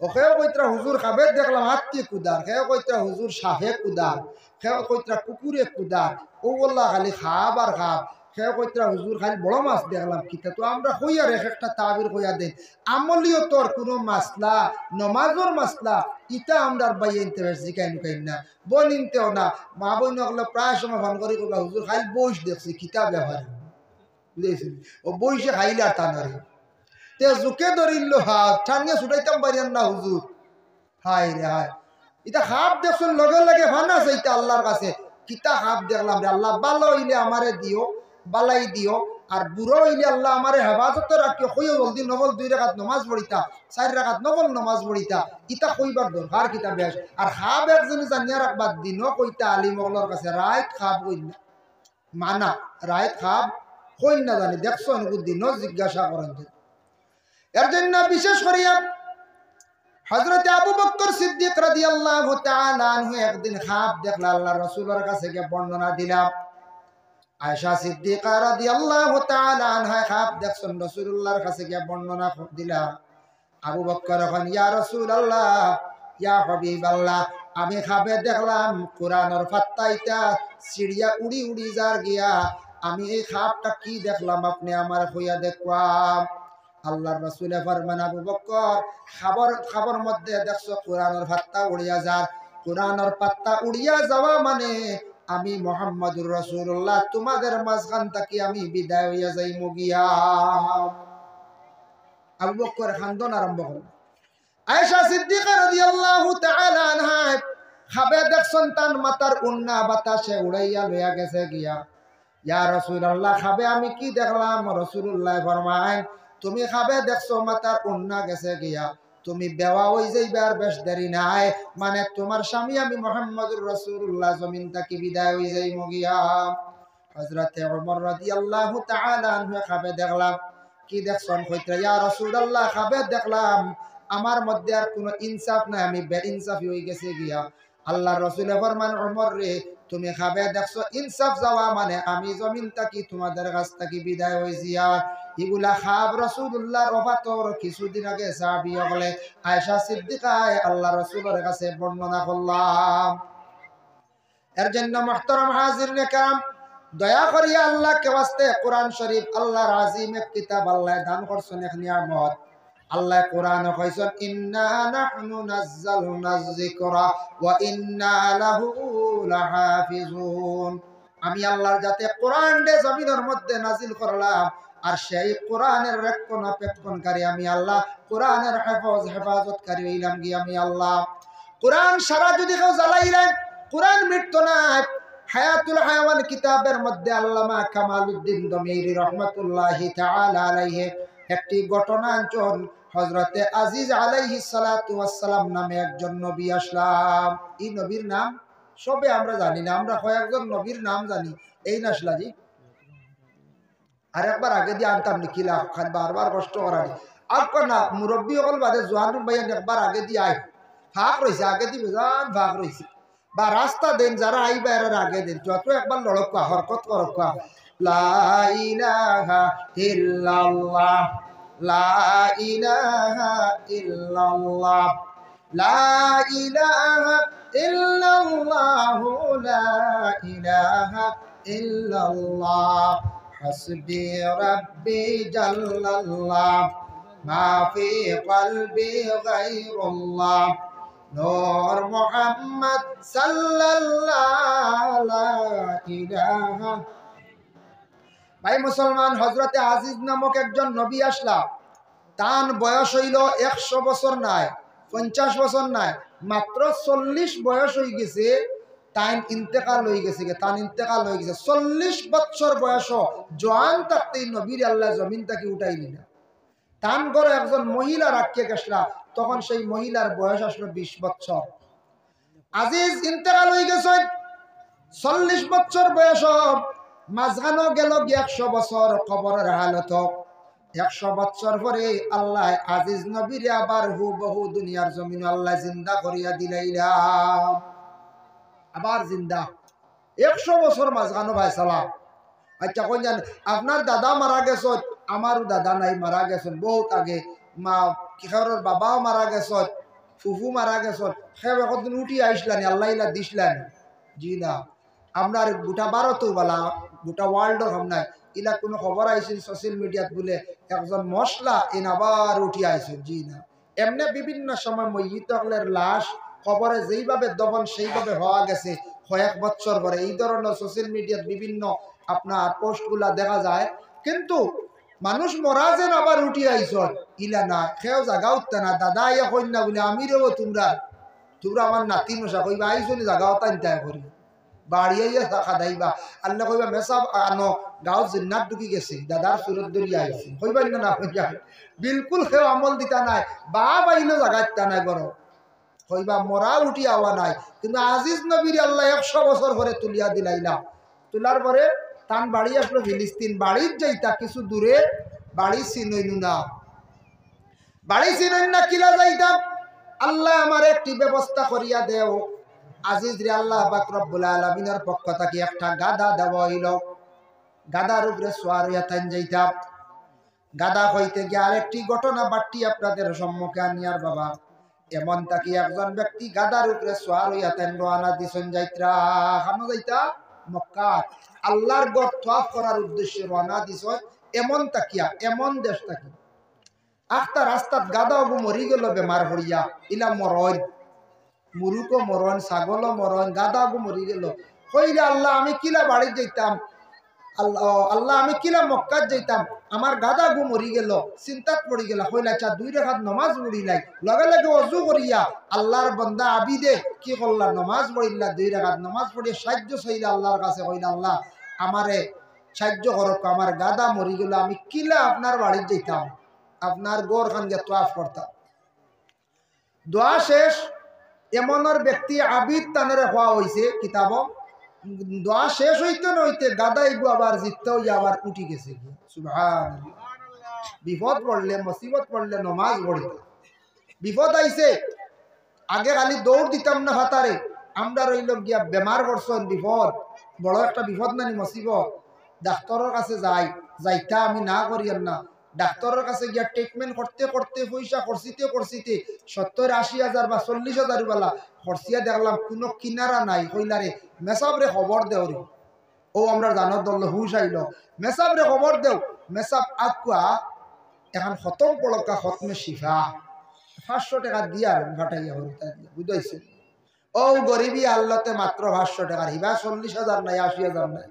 ওকেও কইতরা হুজুর খাবে দেখলাম হাতকে কুদার, খেয়ে কইতরা হুজুর সাফে কুদার, খেয়ে কইতরা কুকুরে কুদার, ও বললা খালি খাব আর খাব, খেয়ে কইতরা হুজুর খালি বড় মাছ দেখলাম কিতা। তো আমরা কইয়া রেখ একটা তাবির কইয়া দেন, আমলিয়তর কোনো মাসলা, নমাজর মাসলা ইটা আমরা বাইনতে জিকাই নুকাইন না, বনিনতেও না। মা বইন হলে প্রায় সময় ফোন করে কইবা হুজুর খালি বইস দেখছি কিতা ব্যবহার বুঝেছেন, ও বইসে খাইলে আর টানারে তে জুকে ধরিল হাত ঠানিয়া ছুটাইতাম পারিয়ান না হুজুর। হাই রে হাই, এটা হাফ দেখছেন লগে লগে ভানা চাইতে আল্লাহর কাছে, কিতা হাফ দেখলাম রে আল্লাহ, ভালো হইলে আমারে দিও, বালাই দিও, আর বুড়ো হইলে আল্লাহ আমারে হেফাজত রাখিও। কইও জলদি নকল 2 রাকাত নমাজ পড়িতা, 4 রাকাত নকল নমাজ পড়িতা, ইটা কইবার দরকার কিতা বেশ। আর হাফ একজনে জানিয়া রাখবা, দিনও কইতা আলিম ওগুলোর কাছে রাইত খাব কই না, মানা রাইত খাব কই না জানি দেখছো অনুকু দিনও জিজ্ঞাসা করেন। এর জন্য বিশেষ করিয়া হযরত আবু বকর সিদ্দিক রাদিয়াল্লাহু তাআলা আনহু একদিন খাব দেখলা, আল্লাহর রাসূলের কাছে গিয়ে বর্ণনা দিলাম। আয়েশা সিদ্দিকা রাদিয়াল্লাহু তাআলা আনহা খাব দেখছেন, রাসূলুল্লাহর কাছে গিয়ে বর্ণনা দিলা। আবু বকর এখন ইয়া রাসূলুল্লাহ, ইয়া হাবিবাল্লাহ, আমি খাবে দেখলাম কোরআনের পাতাইটা সিড়িয়া উড়ি উড়ি যার গিয়া, আমি এই খাবটা কি দেখলাম, আপনি আমার হইয়া দেখবাম। আল্লাহর রাসূলে ফরমান, আবু বকর খাবার মধ্যে দেখছো কোরআনের পাতা উড়িয়া যায়, কোরআনের পাতা উড়িয়া যাওয়া মানে আমি মুহাম্মদুর রাসূলুল্লাহ তোমাদের মাঝখান থেকে আমি বিদায় হইয়া যাইমু গিয়া। আবু বকর খান্দন আরম্ভ করল। আয়েশা সিদ্দিকা রাদিয়াল্লাহু তাআলা আনহা খাবে দেখছন তার মাথার উন্না বাতাসে উড়াইয়া লইয়া গেছে গিয়া। ইয়া রাসূলুল্লাহ, খাবে আমি কি দেখলাম? রাসূলুল্লাহ ফরমায়, তুমি খাবে দেখছো মাথার উন্না গেছে গিয়া, তুমি বেওয়া হই যাইবার বেশ দেরি নাই, মানে তোমার স্বামী আমি মুহাম্মদুর রাসূলুল্লাহ জমিন থেকে বিদায় হই যাইমু গিয়া। হযরতে ওমর রাদিয়াল্লাহু তাআলা আনহু খাবে দেখলাম। কি দেখছন? কইতে ইয়া রাসূলুল্লাহ খাবে দেখলাম আমার মধ্যে আর কোনো ইনসাফ নাই, আমি বেইনসাফি হয়ে গেছে গিয়া। আল্লাহর রাসূল ফরমান ওমর রে তুমি খাবে দেখছো ইনসাফ যাওয়া মানে আমি জমিন থাকি তোমাদের কাছ থেকে বিদায় হইছি। আর এগুলা খাব রাসূলুল্লাহর ওফাতর কিছুদিন আগে সাহাবী হলে আয়েশা সিদ্দিকায় আল্লাহ রাসূলের কাছে বর্ণনা করলাম। এর জন্য মুহতারাম হাজিরিনে কেরাম, দয়া করিয়া আল্লাহকে ওয়াস্তে কোরআন শরীফ আল্লাহর আজিম এক কিতাব আল্লাহ দান করছেন এক নিয়ামত। আল্লাহ কোরআনে কইছেন ইন্না নাহনু নাযালনায যিকরা ওয়া ইন্না লাহু লাহাফিজুন। আমি আল্লাহর যাতে কোরআন দে জমিনের মধ্যে নাজিল করলাম আর সেই কোরআনের রক্ষণাবেক্ষণকারী আমি আল্লাহ, কোরআনের হেফাজতকারী হইলাম গিয়ে আমি আল্লাহ। কোরআন সারা যদি কেউ জ্বালাইলেন কোরআন মৃত্যু নাই। হায়াতুল হায়াওয়ান কিতাবের মধ্যে আল্লামা কামালউদ্দিন দমিরি রহমাতুল্লাহি তাআলা আলাইহি একটি ঘটনাঞ্চল হযরতে আজিজ আলাইহিস সালাতু ওয়াস সালাম নামে একজন নবী আসলাম। এই নবীর নাম সবে আমরা জানি না, আমরা কয়েকজন নবীর নাম জানি। এই নাসলাজি আর একবার আগে দিয়ে আনতাম নিখিলা খান বারবার কষ্ট করানি আর না মুরব্বী হল বাদে জোয়ান ভাইয়ান একবার আগে দিয়ে আয় ফাঁক রয়েছে, আগে দিয়ে বেজান ফাঁক রয়েছে বা রাস্তা দেন যারা আইবা এর আগে দেন যত একবার লড়ক হরকত করক লা ইলাহা ইল্লাল্লাহ লা ইলাহা ইল্লাল্লাহ লা ইলাহা ইল্লাল্লাহ লা ইলাহা ইল্লাল্লাহ হাসবি রাব্বি জাল্লাল্লাহ মা ফি কলবি গায়রুল্লাহ নূর মুহাম্মদ সাল্লাল্লাহু লা ইলাহা। ভাই মুসলমান, হযরতে আজিজ নামক একজন নবী আসলা। তার বয়স হইল 100 বছর নাই, 50 বছর নাই, মাত্র 40 বয়স হয়ে গেছে। তাই ইন্তেকাল হয়ে গেছে, তার ইন্তেকাল হয়ে গেছে 40 বছর বয়স। জোয়ান থাকতেই নবীর আল্লাহ জমিন থেকে উঠাইলি না। তান করে একজন মহিলা রাখিয়ে গেছলা, তখন সেই মহিলার বয়স আসলো 20 বছর। আজিজ ইন্তেকাল হয়ে গেছে 40 বছর বয়স, মাঝখানো গেল 100 বছর কবরের হালত। 100 বছর পরে আল্লাহ আজিজ নবীরে আবার হুবহু দুনিয়ার জমিন আল্লাহ জিন্দা করিয়া দিলাইলাম। আবার জিন্দা 100 বছর মাঝখানো ভাই সালাম। আচ্ছা কোন জান আপনার দাদা মারা গেছেন, আমারও দাদা নাই, মারা গেছেন বহুত আগে। মা কিশোরের বাবাও মারা গেছেন, ফুফু মারা গেছেন। সে একদিন উঠি আইসলানি আল্লাহ ইলা দিসলেন। জি না, আপনার গোটা ভারতও বলা গোটা ওয়ার্ল্ডও হম নাই। ইলা কোনো খবর আইসেন সোশ্যাল মিডিয়াত বলে একজন মশলা এন আবার উঠি আইসেন। জি না, এমনি বিভিন্ন সময় মইয়িতলের লাশ খবরে যেইভাবে দফন সেইভাবে হওয়া গেছে কয়েক বছর পরে এই ধরনের সোশ্যাল মিডিয়াত বিভিন্ন আপনার পোস্টগুলা দেখা যায়। কিন্তু মানুষ মরা যেন আবার উঠি আইস ইলা না, সেও জাগা উঠতে না। দাদা ইয়া কন্যা বলে আমি রেব তোমরা তোমরা আমার নাতি মশা কইবা আইসনি জাগা তাই করি বাড়িয়ে খাদাইবা। আল্লাহ কইবা মেসা আনো গাঁও জিন্নাত ঢুকি গেছে, দাদার সুরত দরিয়া আইছে কইবাই না কইবা। বিলকুল সেও আমল দিতা নাই, বা বাইলেও জাগা দিতা নাই বড় কইবা মরা উঠি আওয়া নাই। কিন্তু আজিজ নবীর আল্লাহ 100 বছর পরে তুলিয়া দিলাইলাম। তোলার পরে তান বাড়ি আসলো ফিলিস্তিন। বাড়ির যাইতা কিছু দূরে, বাড়ি চিনইনু না, বাড়ি চিনইন না কিলা যাইতাম। আল্লাহ আমার একটি ব্যবস্থা করিয়া দেও। আজিজ রে আল্লাহ পাক রব্বুল আলামিনের পক্ষ থেকে একটা গাদা দেওয়া হইল। গাদার উপরে সোয়ার হইয়া তান যাইতাম। গাদা হইতে গিয়ে আরেকটি ঘটনা বাট্টি আপনাদের সম্মুখে আনিয়ার বাবা। এমন তাকি একজন ব্যক্তি গাদার উপরে সোয়ার হইয়া তান রওনা দিছেন যাইত্রা হানো যাইতা মক্কা আল্লাহর ঘর তওয়াফ করার উদ্দেশ্যে রওনা দিছেন। এমন তাকিয়া এমন দেশ তাকি আখতা রাস্তাত গাদা গো মরি গেল বেমার হইয়া ইলা মরণ, মুরুকো মরণ, ছাগলও মরণ, গাদা গো মরি গেল। কইলে আল্লাহ আমি কিলা বাড়ি যাইতাম, আল্লাহ আমি কিলা মক্কাত যাইতাম, আমার গাদা গু মরি গেল। চিন্তাত পড়ি গেল। হইলা চা 2 রাকাত নমাজ পড়িলাই, লগে লগে অজু করিয়া আল্লাহর বান্দা আবিদে কি করলা নমাজ পড়িলা। 2 রাকাত নমাজ পড়ি সাহায্য চাইলা আল্লাহর কাছে। কইলা আল্লাহ আমারে সাহায্য করক, আমার গাদা মরি গেল, আমি কিলা আপনার বাড়ি যাইতাম, আপনার গোর খান গে তোয়াফ করতাম। দোয়া শেষ। এমনর ব্যক্তি আবিদ তানরে হওয়া হয়েছে কিতাব দোয়া শেষ হইতে নইতে গাদাই গো আবার জিততে হইয়া আবার উঠি গেছে কি সুবহানাল্লাহ। বিপদ পড়লে মুসিবত পড়লে নমাজ পড়িতে বিপদ আইছে আগে খালি দৌড় দিতাম না হাতারে আমরা রইল গিয়া বেমার পড়ছন বিপদ বড় একটা বিপদ নানি মুসিবত ডাক্তারের কাছে যাইতা আমি না করিয়াম না ডাক্তারের কাছে গিয়া ট্রিটমেন্ট করতে করতে পয়সা করছিতে 70-80 হাজার বা 40 হাজার বেলা খরচিয়া দেখলাম কোনো কিনারা নাই কইলারে মেসাবরে খবর দেও রে ও আমরা জানার দল হুশ আইল মেসাবরে খবর দেও মেসাব আকুয়া এখন খতম পড়কা খতমে শিফা 500 টাকা দিয়া ঘাটাইয়া বুঝাইছে ও গরিবী আল্লাহতে মাত্র 500 টাকার হিবা 40 হাজার নাই 80 হাজার নাই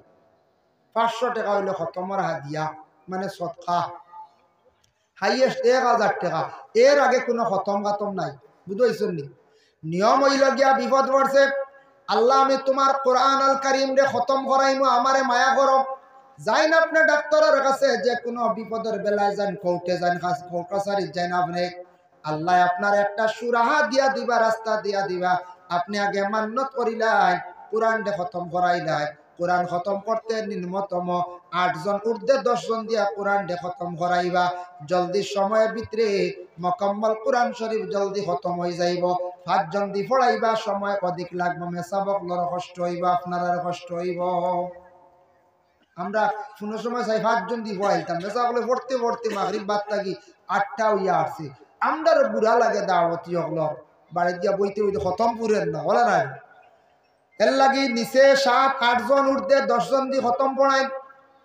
500 টাকা হইলো খতমর হাদিয়া মানে সদকা হাইয়েস্ট 1000 টাকা এর আগে কোনো খতম নাই বুঝাইছেন নি নিয়ম হইল গিয়া বিপদ পড়ছে আল্লাহ আমি তোমার কোরআন আল কারীম রে খতম করাইমু আমারে মায়া করো যাই না আপনি ডাক্তারের কাছে যে কোনো বিপদের বেলায় যান কোর্টে যান কাছারি যান আপনি আল্লাহ আপনার একটা সুরাহা দিয়া দিবা রাস্তা দিয়া দিবা আপনি আগে মান্নত করিলাই কোরআন রে খতম করাইলাই কোরআন খতম করতে নিম্নতম 8 জন ঊর্ধ্বে 10 জন দিয়া কোরআন রে খতম করাইবা জলদি সময়ের ভিতরে মুকম্মল কোরআন শরীফ জলদি খতম হয়ে যাইব 5 জন দি পড়াইবা সময় অধিক লাগবে মেসাবক লর কষ্ট হইবা আপনার কষ্ট হইব আমরা কোনো সময় চাই 5 জন দি পড়াইতাম মেসাবলে পড়তে পড়তে মাগরিব বাদ থাকি 8টা হইয়া আসছে আমরার বুড়া লাগে দাওয়াতি হলর বাড়ি দিয়া বইতে বইতে খতম পুরেন না বলে না এর লাগি নিচে 7-8 জন ঊর্ধ্বে 10 জন দি খতম পড়াই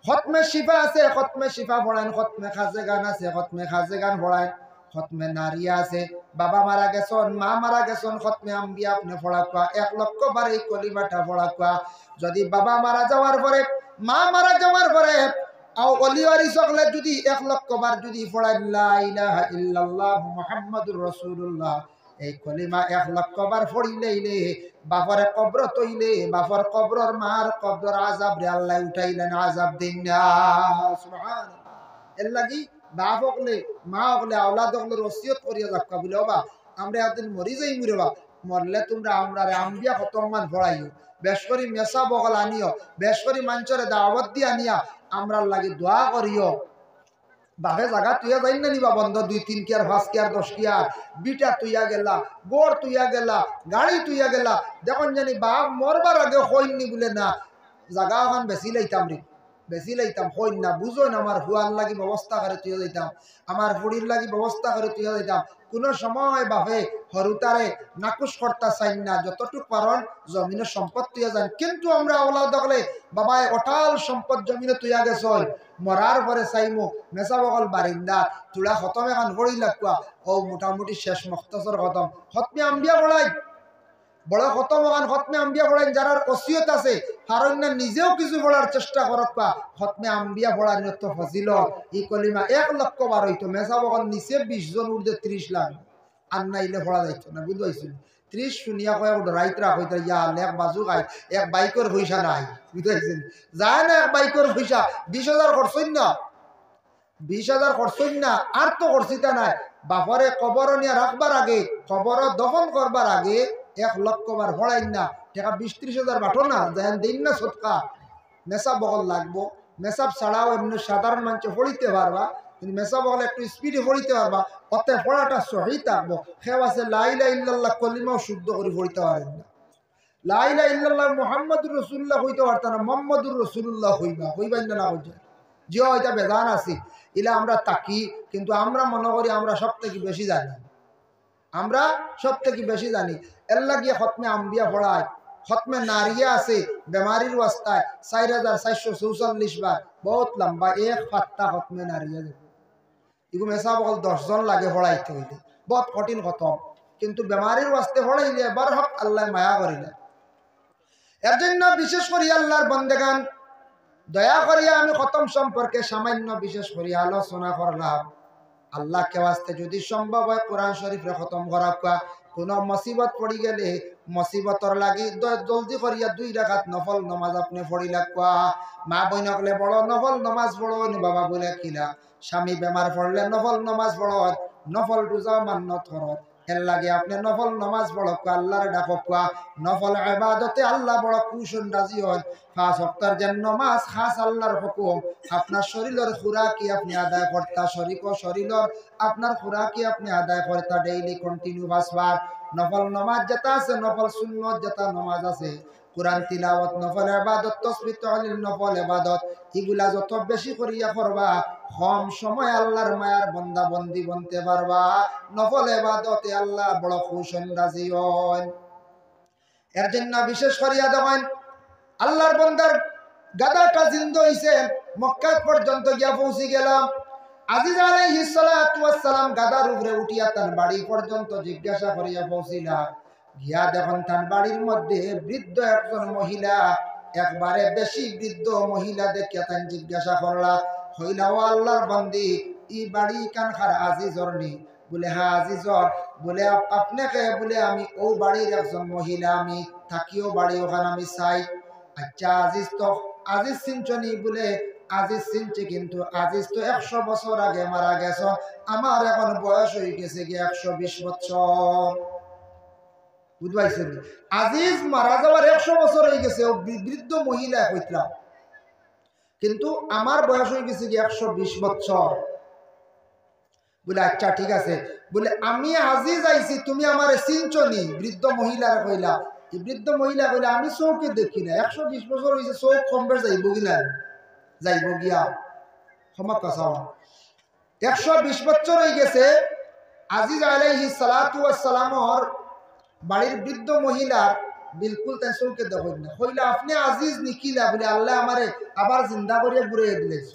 খতমে শিফা আছে খতমে শিফা পড়াই খতমে খাজে গান আছে খতমে খাজে গান পড়াই খতমে নারিয়া আছে বাবা মারা গেছন মা মারা গেছন খতমে আম্বিয়া আপনি পড়া কোয়া 1 লক্ষ বার এই কলিমাটা পড়া কোয়া যদি বাবা মারা যাওয়ার পরে মা মারা যাওয়ার পরে আও অলিওয়ারি সকলে যদি 1 লক্ষ বার যদি পড়াই লা ইলাহা ইল্লাল্লাহ মুহাম্মাদুর রাসূলুল্লাহ এই কলিমা 1 লক্ষ বার পড়িলেইলে বাপরে কবর তৈলে বাপর কবরর মার কবর আযাব রে আল্লাহ উঠাইলেন আযাব দিন না সুবহানাল্লাহ এর লাগি বাপ হকলে মা হকলে আওলাদ হকলে ওসিয়ত করিয়া যাক্কা বলে বাবা আমরা একদিন মরি যাই মুরেবা মরলে তোমরা আমরারে আম্বিয়া খতমান পড়াইও বেশ করি মেসা বগল আনিও বেশ করি মানুষের দাওয়াত দিয়ে আনিয়া আমরার লাগি দোয়া করিও বাপে জায়গা তুইয়া যাই না নিবা বন্ধ 2-3 কেয়ার 5 কেয়ার 10 কেয়ার বিটা তুইয়া গেলা গোড় তুইয়া গেলা গাড়ি তুইয়া গেলা দেখুন জানি বাপ মরবার আগে হইনি বলে না জায়গা ওখান বেশি লাইতাম হইন না বুঝো না আমার হুয়ার লাগি ব্যবস্থা করে তুইয়া যাইতাম আমার ফুড়ির লাগি ব্যবস্থা করে তুইয়া যাইতাম কোনো সময় বাপে হরুতারে নাকুশ করতা চাই না যতটুক পারন জমিনের সম্পদ তুইয়া যান কিন্তু আমরা আওলাদ হলে বাবায় অটাল সম্পদ জমিনে তুইয়া গেছ মরার পরে চাইমু মেসা বকল বারিন্দা তুলা খতম এখন পড়ি লাগুয়া ও মোটামুটি শেষ মখতসর খতম খতমে আম্বিয়া পড়াই বড় খতম এখন খতমে আম্বিয়া পড়াই যারা ওসিয়ত আছে কারণ না নিজেও কিছু পড়ার চেষ্টা করক পা খতমে আম্বিয়া পড়ার নিয়ত ফজিলত ই কলিমা 1 লক্ষ বার হইতো মেসা বকল নিচে 20 জন ঊর্ধ্বে 30 লাখ আর নাইলে পড়া যাইতো না বুঝাইছিল 30 শুনিয়া কয় রাইতরা হইতো ইয়া লেখ বাজু খাই 1 বাইকের পয়সা নাই বুঝাইছেন যায় না 1 বাইকের পয়সা 20,000 খরচইন না 20,000 খরচইন না আর তো খরচিতা নাই বাপরে কবর নিয়ে রাখবার আগে কবর দফন করবার আগে 1 লক্ষ বার পড়াইন না টাকা 20-30,000 বাটো না যেন দিন না সদকা মেসা বগল লাগবো মেসাব ছাড়াও এমনি সাধারণ মানুষ পড়িতে পারবা কিন্তু মেসা বগল একটু স্পিডে পড়িতে পারবা অতে পড়াটা সহি থাকবো খেয়ে আছে লা ইলাহা ইল্লাল্লাহ কলিমাও শুদ্ধ করে পড়িতে পারেন না লা ইলাহা ইল্লাল্লাহ মুহাম্মাদুর রাসূলুল্লাহ হইতে পারত না মুহাম্মাদুর রাসূলুল্লাহ হইবাই না হইছে যে হয়তো বেজান আছে ইলা আমরা তাকি কিন্তু আমরা মনে করি আমরা সব থেকে বেশি জানি এর লাগিয়ে খতমে আম্বিয়া পড়ায় খতমে নারিয়া আছে বেমারির অবস্থায় 4,444 বার বহুত লম্বা 1 পাত্তা খতমে নারিয়া দেখো এগুলো মেসা বকল 10 জন লাগে পড়াইতে হইলে বহুত কঠিন খতম কিন্তু বেমারির অবস্থায় পড়াইলে এবার হক আল্লাহ মায়া করিলে এর জন্য বিশেষ করে আল্লাহর বন্দেগান দয়া করিয়া আমি খতম সম্পর্কে সামান্য বিশেষ করে আলোচনা করলাম আল্লাহ কে ওয়াস্তে যদি সম্ভব হয় কোরআন শরীফে খতম করা কোনো মুসিবত পড়ি গেলে মুসিবতর লাগি জলদি করিয়া 2 রাকাত নফল নামাজ আপনি পড়ি লাগবা মা বইনকলে বড় নফল নামাজ পড়ো বাবা বলে কিলা স্বামী বেমার পড়লে নফল নামাজ পড়ো নফল রোজা মান্নত করো এর লাগে আপনি নফল নামাজ পড়ো, আল্লাহর ডাকো, নফল ইবাদতে আল্লাহ বড় খুশন রাজি হন। 5 ওয়াক্তের যে নামাজ খাস আল্লাহর হুকুম, আপনার শরীরের খুরাকি আপনি আদায় করতা, শরীরের আপনার খুরাকি আপনি আদায় করতা, ডেইলি কন্টিনিউ 5 বার। নফল নামাজ যেটা আছে, নফল সুন্নত যেটা নামাজ আছে, কুরআন তিলাওয়াত, নফল ইবাদত, তাসবিহ তাহলিল, নফল ইবাদত, এগুলা যত বেশি করিয়া করবা, কম সময় আল্লাহর মায়ার বান্দা বন্দি বনতে পারবা। নফল ইবাদতে আল্লাহ বড় খুশন রাজি হন। এর জন্য বিশেষ করিয়া দেখেন, আল্লাহর বান্দার গাদাটা জিন্দা হইছে, মক্কা পর্যন্ত গিয়া পৌঁছি গেলাম। আজিজ আলাইহিস সালাতু ওয়াস সালাম গাদার উপরে উঠিয়া তার বাড়ি পর্যন্ত জিজ্ঞাসা করিয়া পৌঁছিলা। গিয়া দেখুন তার বাড়ির মধ্যে বৃদ্ধ একজন মহিলা, একবারে বেশি বৃদ্ধ মহিলা দেখিয়া তাই জিজ্ঞাসা করলা, হইলা ও আল্লাহর বান্দি, ই বাড়ি কানখার আজিজর নি? বলে হ্যাঁ আজিজর। বলে আপনাকে, বলে আমি ও বাড়ির একজন মহিলা, আমি থাকিও বাড়ি ওখানে আমি চাই। আচ্ছা আজিজ তো, আজিজ চিনছনি? বলে আজিজ চিনছি, কিন্তু আজিজ তো 100 বছর আগে মারা গেছ, আমার এখন বয়স হয়ে গেছে গিয়ে 120 বছর। বুঝবাইছেন? আজিজ মারা যাওয়ার 100 বছর হয়ে গেছে, ও বৃদ্ধ মহিলা কইতরা, কিন্তু আমার বয়স হয়ে গেছে গিয়ে 120 বছর। বলে আচ্ছা ঠিক আছে। বলে আমি আজিজ আইছি, তুমি আমার চিনছনি? বৃদ্ধ মহিলার কইলা। বৃদ্ধ মহিলা কইলা আমি চৌকে দেখি না, 120 বছর হয়েছে, চৌক কমবে যাইব গিলা, যাইব গিয়া ক্ষমা কথা। 120 বছর হয়ে গেছে। আজিজ আলাইহিস সালাতু ওয়াস সালামর বাড়ির বৃদ্ধ মহিলার বিলকুল তাই চৌকে দেখেন না। কইলা আপনি আজিজ নিকিলা? বলে আল্লাহ আমারে আবার জিন্দা করিয়া ঘুরিয়ে দিলেছে।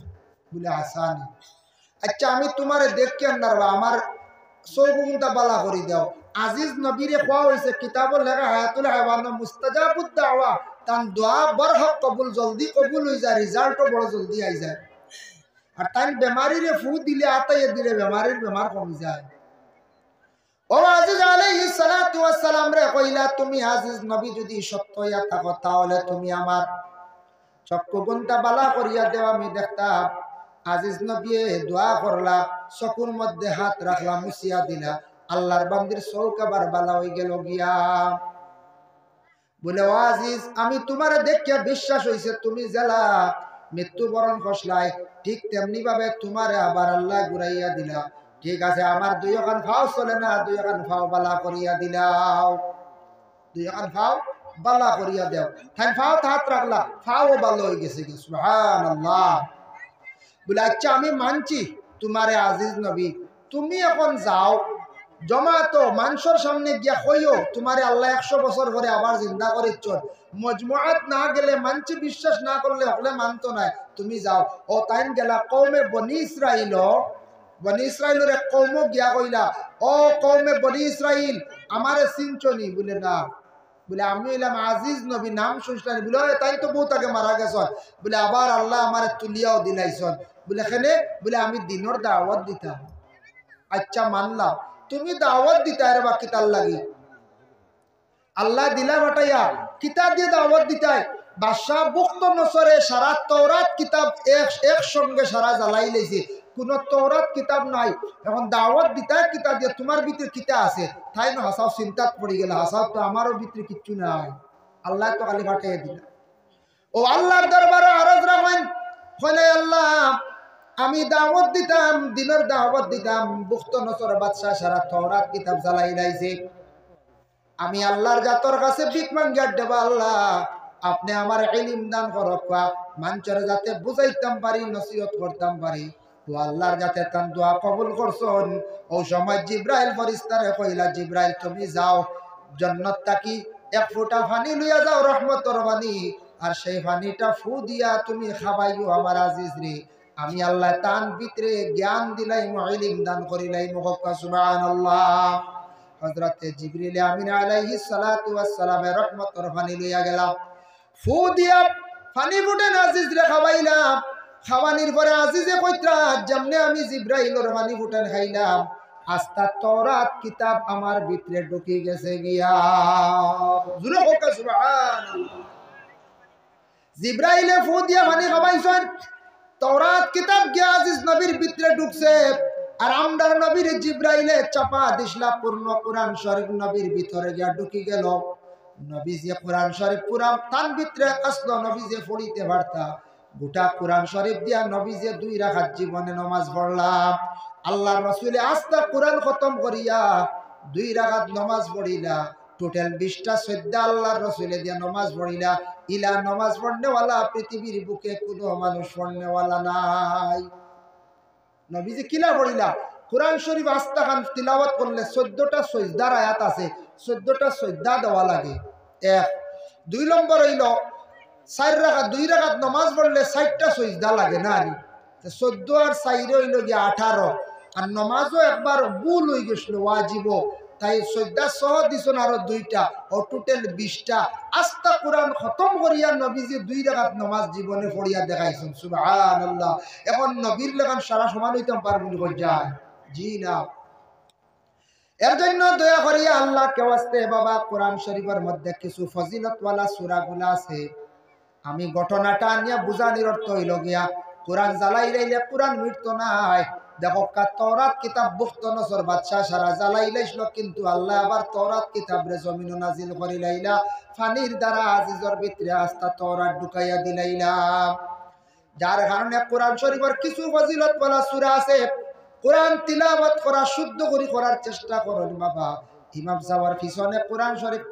বলে আসানি। আচ্ছা আমি তোমারে দেখকে আনবা, আমার চৌগুনটা বালা করে দাও। আজিজ নবীরে কোয়া হয়েছে, কিতাবর লেখা হায়াতুল হায়াওয়ান মুস্তাজাবুদ দাওয়া, তান দোয়া বরহক কবুল, জলদি কবুল হয়ে যায়, রেজাল্টও বড় জলদি আই যায়। আর তাই বেমারিরে ফু দিলে, আতাইয়ে দিলে বেমারির বেমার কমে যায়। ও আজিজ আলাইহিস সালাতু ওয়াস সালাম রে কইলা, তুমি আজিজ নবী যদি সত্য হইয়া থাকো, তাহলে তুমি আমার চক্ষু গুণটা বালা করিয়া দেও, আমি দেখতাম। আজিজ নবী দোয়া করলা, চকুর মধ্যে হাত রাখলা, মুছিয়া দিলা, আল্লাহর বান্দির চোখ আবার বালা হয়ে গেল গিয়া। বলে ও আজিজ, আমি তোমারে দেখিয়া বিশ্বাস হইছে তুমি জেলা মৃত্যুবরণ করলাই, ঠিক তেমনি ভাবে তোমারে আবার আল্লাহ ঘুরাইয়া দিলা। ঠিক আছে, আমার 2 খান ফাও চলে না, 2 খান ফাও বালা করিয়া দিলাও, 2 খান ফাও বালা করিয়া দেও। তাই ফাও হাত রাখলা, ফাও ভালো হয়ে গেছে। সুবহানাল্লাহ। বলে আচ্ছা আমি মানছি তোমারে আজিজ নবী, তুমি এখন যাও জমাতো মানুষের সামনে গিয়া কইও তোমারে আল্লাহ 100 বছর পরে আবার জিন্দা করিচ্ছ। মজমুআত না গেলে মানছি, বিশ্বাস না করলে হলে মানতো না। তুমি যাও। ও তাইন গেলা কওমে বনি ইসরাইল, বনি ইসরাইলের এক কওম গিয়া কইলা, ও কওমে বনি ইসরাইল আমারে চিনছনি? বলে না। বলে আমি হইলাম আজিজ নবী, নাম শুনছিলাম। বলে তাই তো বহুত আগে মারা গেছ। বলে আবার আল্লাহ আমারে তুলিয়াও দিলাইছন। বলে এখানে, বলে আমি দিনের দাওয়াত দিতাম। আচ্ছা মানলাম, তুমি দাওয়াত দিতা রে বা কিতার লাগি? আল্লাহ দিলা বাটাইয়া কিতাব দিয়ে দাওয়াত দিতাই। বাদশাহ বুখতনসরে সারা তওরাত কিতাব একসঙ্গে সারা জ্বালাই লাইছে, কোন তওরাত কিতাব নাই। এখন দাওয়াত দিতাই কিতাব দিয়ে, তোমার ভিতরে কিতা আছে? তাই না হাসাও চিন্তাত পড়ে গেল, হাসাও তো আমারও ভিতরে কিচ্ছু নাই, আল্লাহ তো খালি বাটাইয়া দিলা। ও আল্লাহর দরবারে আরজ রাখেন, হলে আল্লাহ আমি দাওয়াত দিতাম, দিনের দাওয়াত দিতাম, বুখতনসর বাদশাহ সারা তওরাত কিতাব জ্বালাই লাইছে। আমি আল্লাহর জাতর কাছে ভিক মাঙ্গিয়া দেবা, আল্লাহ আপনি আমার ইলম দান করক, মানুষের যাতে বুঝাইতাম পারি, নসিহত করতাম পারি। ও আল্লাহর যাতে তান দোয়া কবুল করছন। ও সময় জিব্রাইল ফেরেশতারে কইলা, জিব্রাইল তুমি যাও জান্নাত তাকি 1 ফোঁটা পানি লইয়া যাও, রহমতের পানি, আর সেই পানিটা ফু দিয়া তুমি খাবাইও আমার আজিজ রে। আমি আল্লাহ তান ভিতরে জ্ঞান দিলাই, ইলম দান করিলাই। মুকক্কা সুবহানাল্লাহ। হযরতে জিবরিল আমিন আলাইহিস সালাতু ওয়াস সালামে রহমতের পানি লইয়া গেলাম, ফু দিয়া পানি ফুটে আজিজ রে খাওয়াইলাম। খাওয়ানির পরে আজিজে কইত্রা, যেমনে আমি জিব্রাইলের পানি ফুটেন খাইলাম, আস্তা তওরাত কিতাব আমার ভিতরে ঢুকে গেছে গিয়া। জুরে হোক সুবহানাল্লাহ। জিব্রাইলে ফু দিয়া পানি খাওয়াইছেন, তওরাত কিতাব গিয়া আজিজ নবীর ভিতরে ঢুকছে। আর আমরার নবীর জিব্রাইলে চাপা দিসলা পূর্ণ কোরআন শরীফ নবীর ভিতরে গিয়া ঢুকি গেল। নবী যে কোরআন শরীফ পুরা তার ভিতরে আসলো, নবী যে পড়িতে পারতা গোটা কোরআন শরীফ দিয়া নবী যে 2 রাকাত জীবনে নামাজ পড়লাম। আল্লাহর রাসূলে আস্তা কোরআন খতম করিয়া 2 রাকাত নামাজ পড়িলা। টোটাল 20টা সদ্যা আল্লাহর রাসূলে দিয়া নামাজ পড়িলা। ইলা নামাজ পড়নেওয়ালা পৃথিবীর বুকে কোনো মানুষ পড়নেওয়ালা নাই। নবী যে কিলা পড়িলা কোরআন শরীফ আস্তা খান তিলাওয়াত করলে 14টা সজদার আয়াত আছে, 14টা সজদা দেওয়া লাগে। 1 2 নম্বর হইল 4 রাকাত 2 রাকাত নামাজ পড়লে 4টা সজদা লাগে না। 14 আর 4 হইল গিয়া 18। আর নামাজও একবার ভুল হয়ে গেছিল ওয়াজিব, তাই সজদা সহ দিছেন আরো 2টা, ও টোটাল 20টা। আস্তা কোরআন খতম করিয়া নবী যে 2 রাকাত নামাজ জীবনে পড়িয়া দেখাইছেন। সুবহানাল্লাহ। এখন নবীর লেখান সারা সমান হইতাম পারবো নি? যায় জি না। এর জন্য দয়া করিয়া আল্লাহ কে ওয়াস্তে বাবা কোরআন শরীফের মধ্যে কিছু ফজিলতওয়ালা সূরাগুলো আছে, আমি ঘটনাটা নিয়ে বুঝানির অর্থ হইল গিয়া কোরআন জ্বালাই লাইলে কোরআন মৃত্যু নাই। দেখো তওরাত কিতাব বুখতনসর বাদশাহ সারা জ্বালাই লাইছিল, কিন্তু আল্লাহ আবার তওরাত কিতাব রে জমিন নাজিল করি লাইলা। ফানির দ্বারা আজিজর ভিতরে আস্থা তওরাত ঢুকাইয়া দিলাইলা। যার কারণে কোরআন শরীফের কিছু ফজিলতওয়ালা সূরা আছে, কোরআন তিলাওয়াত করা শুদ্ধ করে করার চেষ্টা করুন বাবা। ইমাম সাওয়ার পিছনে কোরআন শরীফ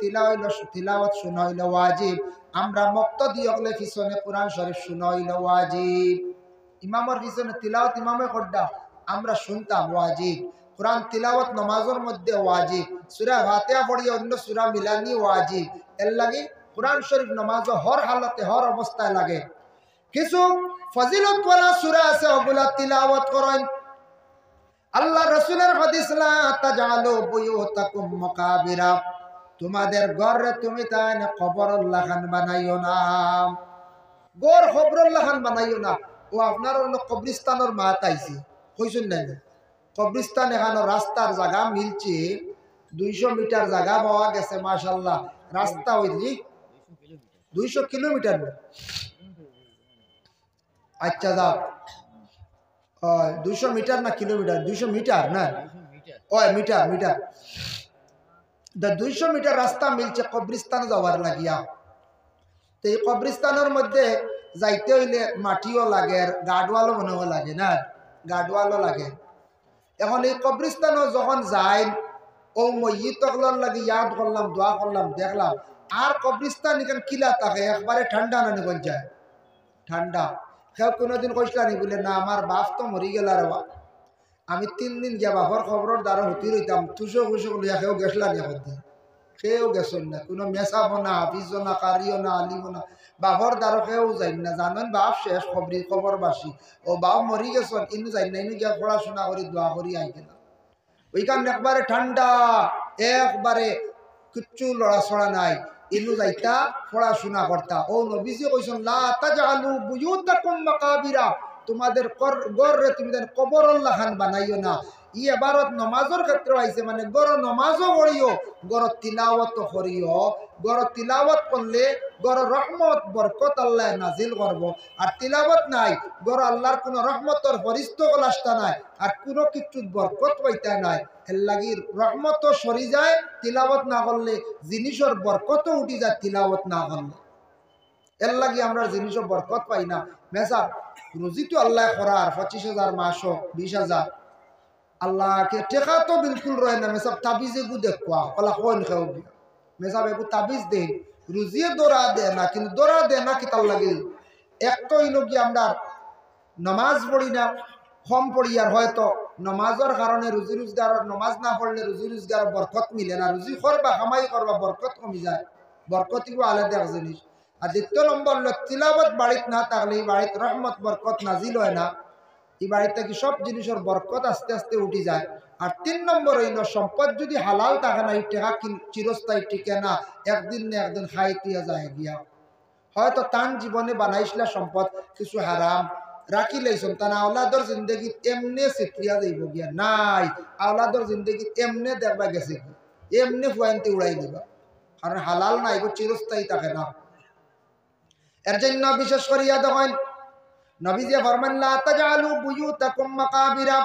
তিলাওয়াত শোনা হইল ওয়াজিব। আমরা মুক্তাদি হলে পিছনে কোরআন শরীফ শোনা হইল ওয়াজিব। ইমামের পিছনে তিলাওয়াত ইমামে করডা, আমরা শুনতাম ওয়াজিব। কোরআন তিলাওয়াত নামাজের মধ্যে ওয়াজিব। সূরা ফাতিহা পড়িয়ে অন্য সূরা মিলানি ওয়াজিব। এর লাগি কোরআন শরীফ নামাজ হর হালতে হর অবস্থায় লাগে। কিছু ফজিলতওয়ালা সূরা আছে, ওগুলা তিলাওয়াত করেন। আল্লাহ রাসূলের হাদিস, লা তাজালু বুয়ুতাকুম মাকাবিরা, তোমাদের ঘরে তুমি তাই না কবরুল্লাহ খান বানাইও না। গর কবরুল্লাহ খান বানাইও না। ও আপনার অন্য কবরস্থানের মাত আইছে কইছেন নাই? কবরস্থান এখানে রাস্তার জায়গা মিলছে, 200 মিটার জায়গা পাওয়া গেছে। মাশাআল্লাহ, রাস্তা হইলি 200 কিলোমিটার। আচ্ছা যাও, 200 মিটার না কিলোমিটার? 200 মিটার না, মিটার মিটার। 200 মিটার রাস্তা মিলছে কবরস্থান যাওয়ার লাগিয়া। তো এই কবরস্থানের মধ্যে যাইতে হইলে মাটিও লাগে, গাডওয়ালও মনে লাগে না, গাডওয়ালও লাগে। এখন এই কবরস্থানও যখন যাই, ও মইয়িতগুলোর লাগি ইয়াদ করলাম, দোয়া করলাম, দেখলাম আর কবরস্থান এখানে কিলা থাকে, একবারে ঠান্ডা না নিবন যায়, ঠান্ডা। কেউ কোনোদিন কইসলা নি? বলে না, আমার বাপ তো মরি গেল রে বা, আমি 3 দিন গিয়া বাপর খবরের দ্বারা হতি রইতাম, তুসো খুশো লিয়া কেউ গেছলা নি? এখন কেউ গেছেন না, কোনো মেসাবো না, হাফিজও না, কারিও না, আলিমও না, বাপর দ্বারা কেউ যাই না। জানেন বাপ শেষ খবরবাসী, ও বাপ মরি গেছেন, ইনু যাই না, ইনু গিয়া পড়াশোনা করি দোয়া করি আই গেলাম। ওইখান একবারে ঠান্ডা, একবারে কিচ্ছু লড়াছড়া নাই। ইনু যাইতা পড়াশোনা করতা। ও নবীজি কইছেন, লা তাজালু বুয়ুতাকুম মাকাবিরা, তোমাদের গড়রে তুমি কবরুল্লাহ খান বানাইও না। ই এবারত নমাজের ক্ষেত্রে আইছে, মানে গড় নমাজও পড়িও, গড় তিলাওয়াত করিও। গড় তিলাওয়াত করলে গড় রহমত বরকত আল্লাহ নাজিল করব। আর তিলাওয়াত নাই, গড় আল্লাহর কোনো রহমতর ফরিস্ত গলাস্তা নাই, আর কোনো কিছুর বরকত পাইতা নাই। এর লাগি রহমতও সরি যায় তিলাওয়াত না করলে, জিনিসের বরকতও উঠি যায় তিলাওয়াত না করলে। এর লাগি আমরা জিনিসও বরকত পাই না। মেসাব রুজি তো আল্লাহ করার 25,000 মাসও 20,000, আল্লাহকে টেকা তো বিলকুল রয়ে না। মেসাব তাবিজে গু দেখবা ওলা কোন খেও মেসাব এগু তাবিজ দেন, রুজিয়ে দৌড়া দে না, কিন্তু দৌড়া দে না কি তার লাগে। একটা হইল কি আমরা নমাজ পড়ি না, কম পড়ি, আর হয়তো নমাজের কারণে রুজি রোজগার, নমাজ না পড়লে রুজি রোজগার বরকত মিলে না। রুজি করবা, কামাই করবা, বরকত কমি যায়। বরকত আলাদা এক জিনিস। আর 2 নম্বর হলো তিলাওয়াত বাড়িতে না থাকলে এই বাড়িতে রহমত বরকত নাজিল হয় না। এই বাড়িতে কি সব জিনিসের বরকত আস্তে আস্তে উঠি যায়। আর 3 নম্বর হইল সম্পদ যদি হালাল থাকে না, এই টাকা চিরস্থায়ী টিকে না, একদিন না একদিন খাইতিয়া যায় গিয়া। হয়তো তান জীবনে বানাইছিলা সম্পদ, কিছু হারাম রাখি লাইছেন, তান আওলাদর জিন্দগি এমনে চিত্রিয়া যাইব গিয়া। নাই, আওলাদর জিন্দগি এমনে দেখবা গেছে, এমনে ফুয়াইনতে উড়াই দিবা, কারণ হালাল না, এগুলো চিরস্থায়ী থাকে না। এর জন্য বিশেষ করিয়া দেখেন নবীজি ফরমান, লা তাজালু বুয়ুতাকুম মাকাবিরা,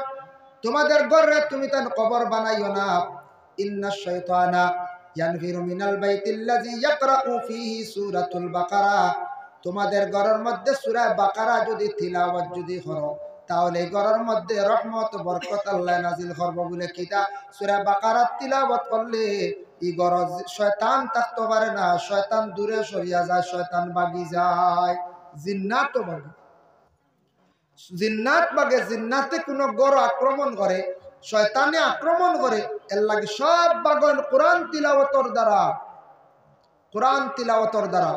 তোমাদের ঘরে তুমি তান কবর বানাইও না। ইন্নাশ শাইতানা ইয়ানফিরু মিনাল বাইতিল্লাযী ইয়াকরাউ ফীহি সূরাতুল বাকারা। তোমাদের ঘরের মধ্যে সূরা বাকারা যদি তিলাওয়াত যদি করো, তাহলে ঘরের মধ্যে রহমত বরকত আল্লাহ নাজিল করবে বলে কিতা সূরা বাকারা তিলাওয়াত করলে এই ঘর শয়তান থাকতে পারে না, শয়তান দূরে সরিয়া যায়, শয়তান ভাগি যায়। জিন্নাতও ভাগে, জিন্নাত ভাগে, জিন্নাতে কোনো ঘর আক্রমণ করে, শয়তানে আক্রমণ করে, এর লাগে সব বাগন কোরআন তিলাওয়াতের দ্বারা, কোরআন তিলাওয়াতের দ্বারা।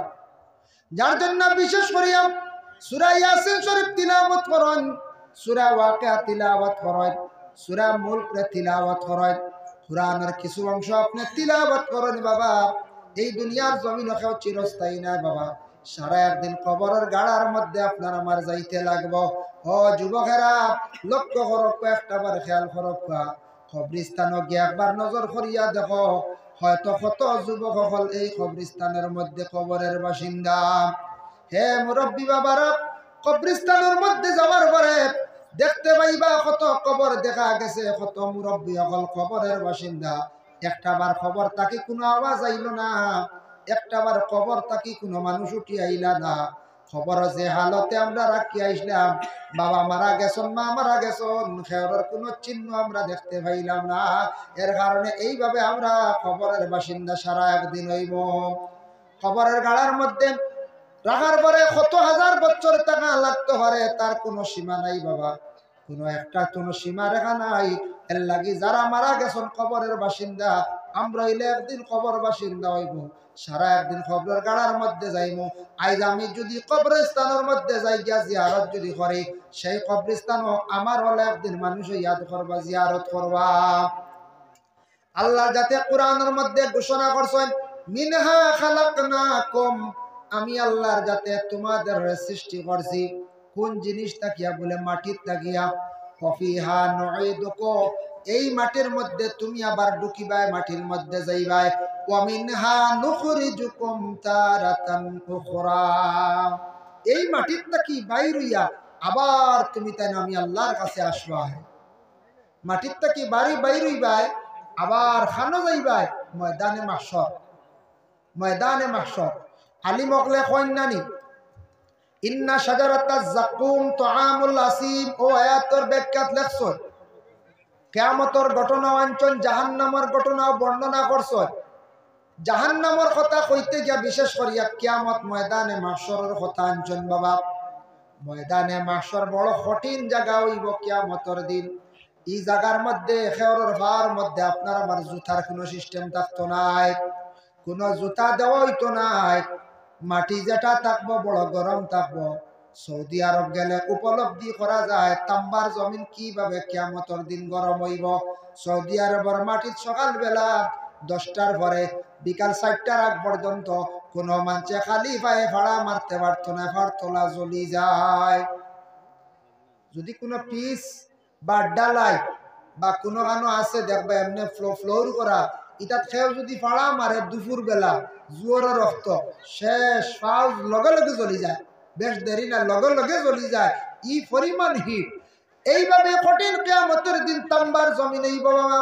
যার জন্য বিশেষ করিয়া সূরা ইয়াসিন শরীফ তিলাওয়াত করেন, সূরা ওয়াকিয়া তিলাওয়াত করেন, সূরা মুলক তিলাওয়াত করেন, কোরআনের কিছু অংশ আপনি তিলাওয়াত করেন বাবা। এই দুনিয়ার জমিনে কেউ চিরস্থায়ী না বাবা, সারা একদিন কবরের গাড়ার মধ্যে আপনার আমার যাইতে লাগবো। ও যুবকেরা লক্ষ্য করো, একটা বার খেয়াল করো, কবরস্থানে গিয়ে একবার নজর করিয়া দেখো, হয়তো কত যুবক সকল এই কবরস্থানের মধ্যে কবরের বাসিন্দা। হে মুরব্বী বাবারা, কবরস্থানের মধ্যে যাওয়ার পরে দেখতে পাইবা কত কবর দেখা গেছে, কত মুরব্বী সকল কবরের বাসিন্দা। একটা বার খবর তাকে কোনো আওয়াজ আইল না, একটা বার কবর তাকে কোনো মানুষ উঠি আইলা না। খবর যে হালতে আমরা রাখি আইসলাম, বাবা মারা গেছেন, মা মারা গেছেন, খেয়ারের কোনো চিহ্ন আমরা দেখতে পাইলাম না। এর কারণে এইভাবে আমরা খবরের বাসিন্দা সারা একদিন হইব। খবরের গাড়ার মধ্যে রাখার পরে কত হাজার বছর টাকা লাগতে পারে, তার কোনো সীমা নাই বাবা, কোনো একটা কোনো সীমা রেখা নাই। এর লাগি যারা মারা গেছেন কবরের বাসিন্দা, আমরা হইলে একদিন কবর বাসিন্দা হইব, সারা একদিন খবরের গাড়ার মধ্যে যাইব। আজ আমি যদি কবরস্থানের মধ্যে যাই গিয়া জিয়ারত যদি করি, সেই কবরস্থানও আমার হলে একদিন মানুষ ইয়াদ করবা, জিয়ারত করবা। আল্লাহ যাতে কোরআনের মধ্যে ঘোষণা করছেন, মিনহা খালাকনাকুম, আমি আল্লাহর যাতে তোমাদের সৃষ্টি করছি। কোন জিনিস তাকিয়া বলে মাটির তাকিয়া। ফিহা নুঈদুকুম, এই মাটির মধ্যে তুমি আবার ঢুকিবাই, মাটির মধ্যে যাইবাই। ওয়া মিনহা নুখরিজুকুম তারাতান উখরা, এই মাটির তাকি বাইর হইয়া আবার তুমি তাই আমি আল্লাহর কাছে আসবা। মাটির তাকি বাড়ি বাইর হইবাই, আবার খানো যাইবাই ময়দানে মাহশর। ময়দানে মাহশর আলী মকলে কইনানি ইন্না শাজারাতাজ যাকুম তুআমুল আসিম, ও আয়াতের ব্যাখ্যাত লেখছ কিয়ামতের ঘটনা অঞ্চল জাহান্নামের ঘটনা বর্ণনা করছ। জাহান্নামের কথা কইতে গিয়া বিশেষ করিয়া কিয়ামত ময়দানে মাহশরের কথা আনছেন বাবা। ময়দানে মাহশর বড় কঠিন জায়গা হইব কিয়ামতের দিন। এই জায়গার মধ্যে খেয়রের ভার মধ্যে আপনার আমার জুতার কোনো সিস্টেম থাকতো নাই, কোনো জুতা দেওয়া হইতো নাই। মাটি যেটা থাকবো বড় গরম থাকবো। সৌদি আরব গেলে উপলব্ধি করা যায় তাম্বার জমিন কিভাবে কিয়ামতের দিন গরম হইব। সৌদি আরবের মাটির সকালবেলা 10টার পরে বিকাল 4টার আগ পর্যন্ত কোনো মানুষে খালি পায়ে ভাড়া মারতে পারতো না, ফাড়তলা জ্বলি যায়। যদি কোনো পিস বা ডালাই বা কোনো গানো আছে দেখবে এমনি ফ্লোর করা, এটা খেয়েও যদি ফাড়া মারে দুপুর বেলা জোয়ারের রক্ত শেষ, পাও লগে লগে জ্বলি যায়, বেশ দেরি না, লগে লগে জ্বলি যায়, ই পরিমাণ হিট। এইভাবে কঠিন কিয়ামতের দিন তাম্বার জমিন এই বাবা,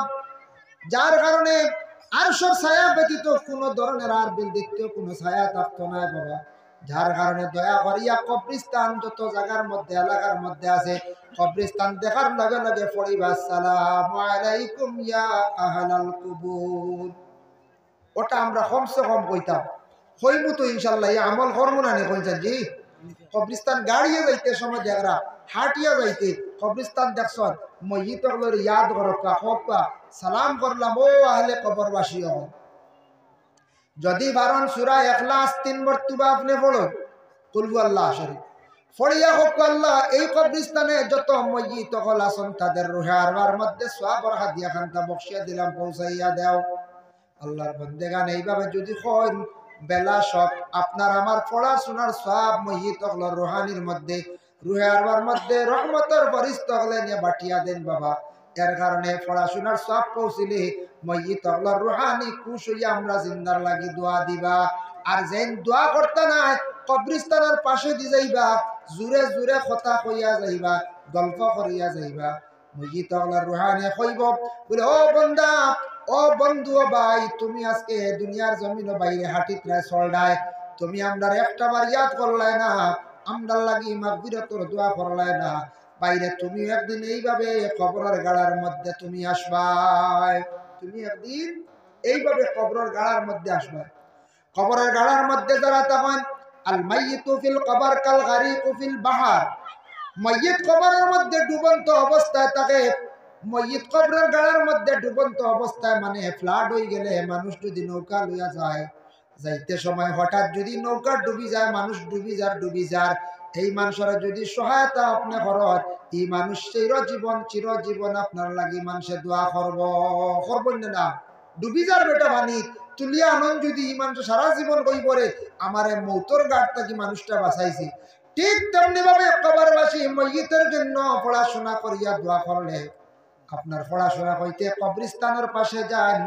যার কারণে আরশের ছায়া ব্যতীত কোনো ধরনের আর দ্বিতীয় কোনো ছায়া থাকতো না বাবা। যার কারণে দয়া করিয়া কবরস্থান যত জায়গার মধ্যে এলাকার মধ্যে আছে, কবরস্থান দেখার লগে লগে পড়িবা আসসালামু আলাইকুম ইয়া আহলাল কুবুর। ওটা আমরা কমসে কম কইতাম, হইমু তো ইনশাল্লাহ, এই আমল করবো না কইছেন জি। কবরস্থান গাড়িয়ে যাইতে সময় দেখরা, হাঁটিয়া যাইতে কবরস্থান দেখছ, মইত ইয়াদ করকা হকা সালাম করলাম, ও আহলে কবরবাসী হন। যদি বারণ সূরা ইখলাস 3 মর্তবা আপনি পড়ুন, কুল আল্লাহ শরীফ ফড়িয়া হোক আল্লাহ, এই কবরস্থানে যত মইত হল আসন তাদের রুহে আরওয়ার মধ্যে সওয়াবের হাদিয়া খানটা বক্সিয়া দিলাম, পৌঁছাইয়া দাও। আল্লাহর বন্দেগান এইভাবে যদি হয় বেলা সব আপনার আমার পড়াশোনার সব মইত হল রুহানির মধ্যে, রুহে আরওয়ার মধ্যে রহমতের ফেরেশতা হলে নিয়ে বাটিয়া দেন বাবা। এর কারণে পড়াশোনার সব পৌঁছিলে মইত হল রুহানি খুশ হইয়া আমরা জিন্দার লাগি দোয়া দিবা। আর যেন দোয়া করতে নাই কবরস্থানের পাশে দি যাইবা, জোরে জোরে কথা কইয়া যাইবা, গল্প করিয়া যাইবা। মসজিদ আল্লাহর রুহানে কইব বলে ও বন্দা ও বন্ধু ও ভাই তুমি আজকে দুনিয়ার জমিন বাইরে হাঁটিত রায় চলডায় তুমি আমরার একটা বার ইয়াদ করলাই না আমরার লাগি মাগফিরাতের দোয়া করলাই না বাইরে তুমি একদিন এইভাবে কবরের গাড়ার মধ্যে তুমি আসবাই তুমি একদিন এইভাবে কবরের গাড়ার মধ্যে আসবাই কবরের গাড়ার মধ্যে যারা তখন আল মাইয়িতু ফিল কবর কাল গারিকু ফিল বাহার মাইয়িত কবরের মধ্যে ডুবন্ত অবস্থায় থাকে মসজিদ কবরের গাড়ার মধ্যে ডুবন্ত অবস্থায় মানে ফ্লাড হয়ে গেলে মানুষ যদি নৌকা লইয়া যায় যাইতে সময় হঠাৎ যদি নৌকা ডুবি যায় মানুষ ডুবি যার এই মানুষের যদি সহায়তা আপনি করেন এই মানুষ চিরজীবন আপনার লাগি মানুষে দোয়া করবেন না ডুবি যার বেটা পানি তুলিয়া আনন্দ যদি এই মানুষ সারা জীবন কই পরে আমার মৌতর গাড় থাকি মানুষটা বাঁচাইছি ঠিক তেমনি ভাবে কবরবাসী মসজিদের জন্য পড়াশোনা করিয়া দোয়া করলে আপনার পড়াশোনা হইতে কবরস্থানের পাশে যান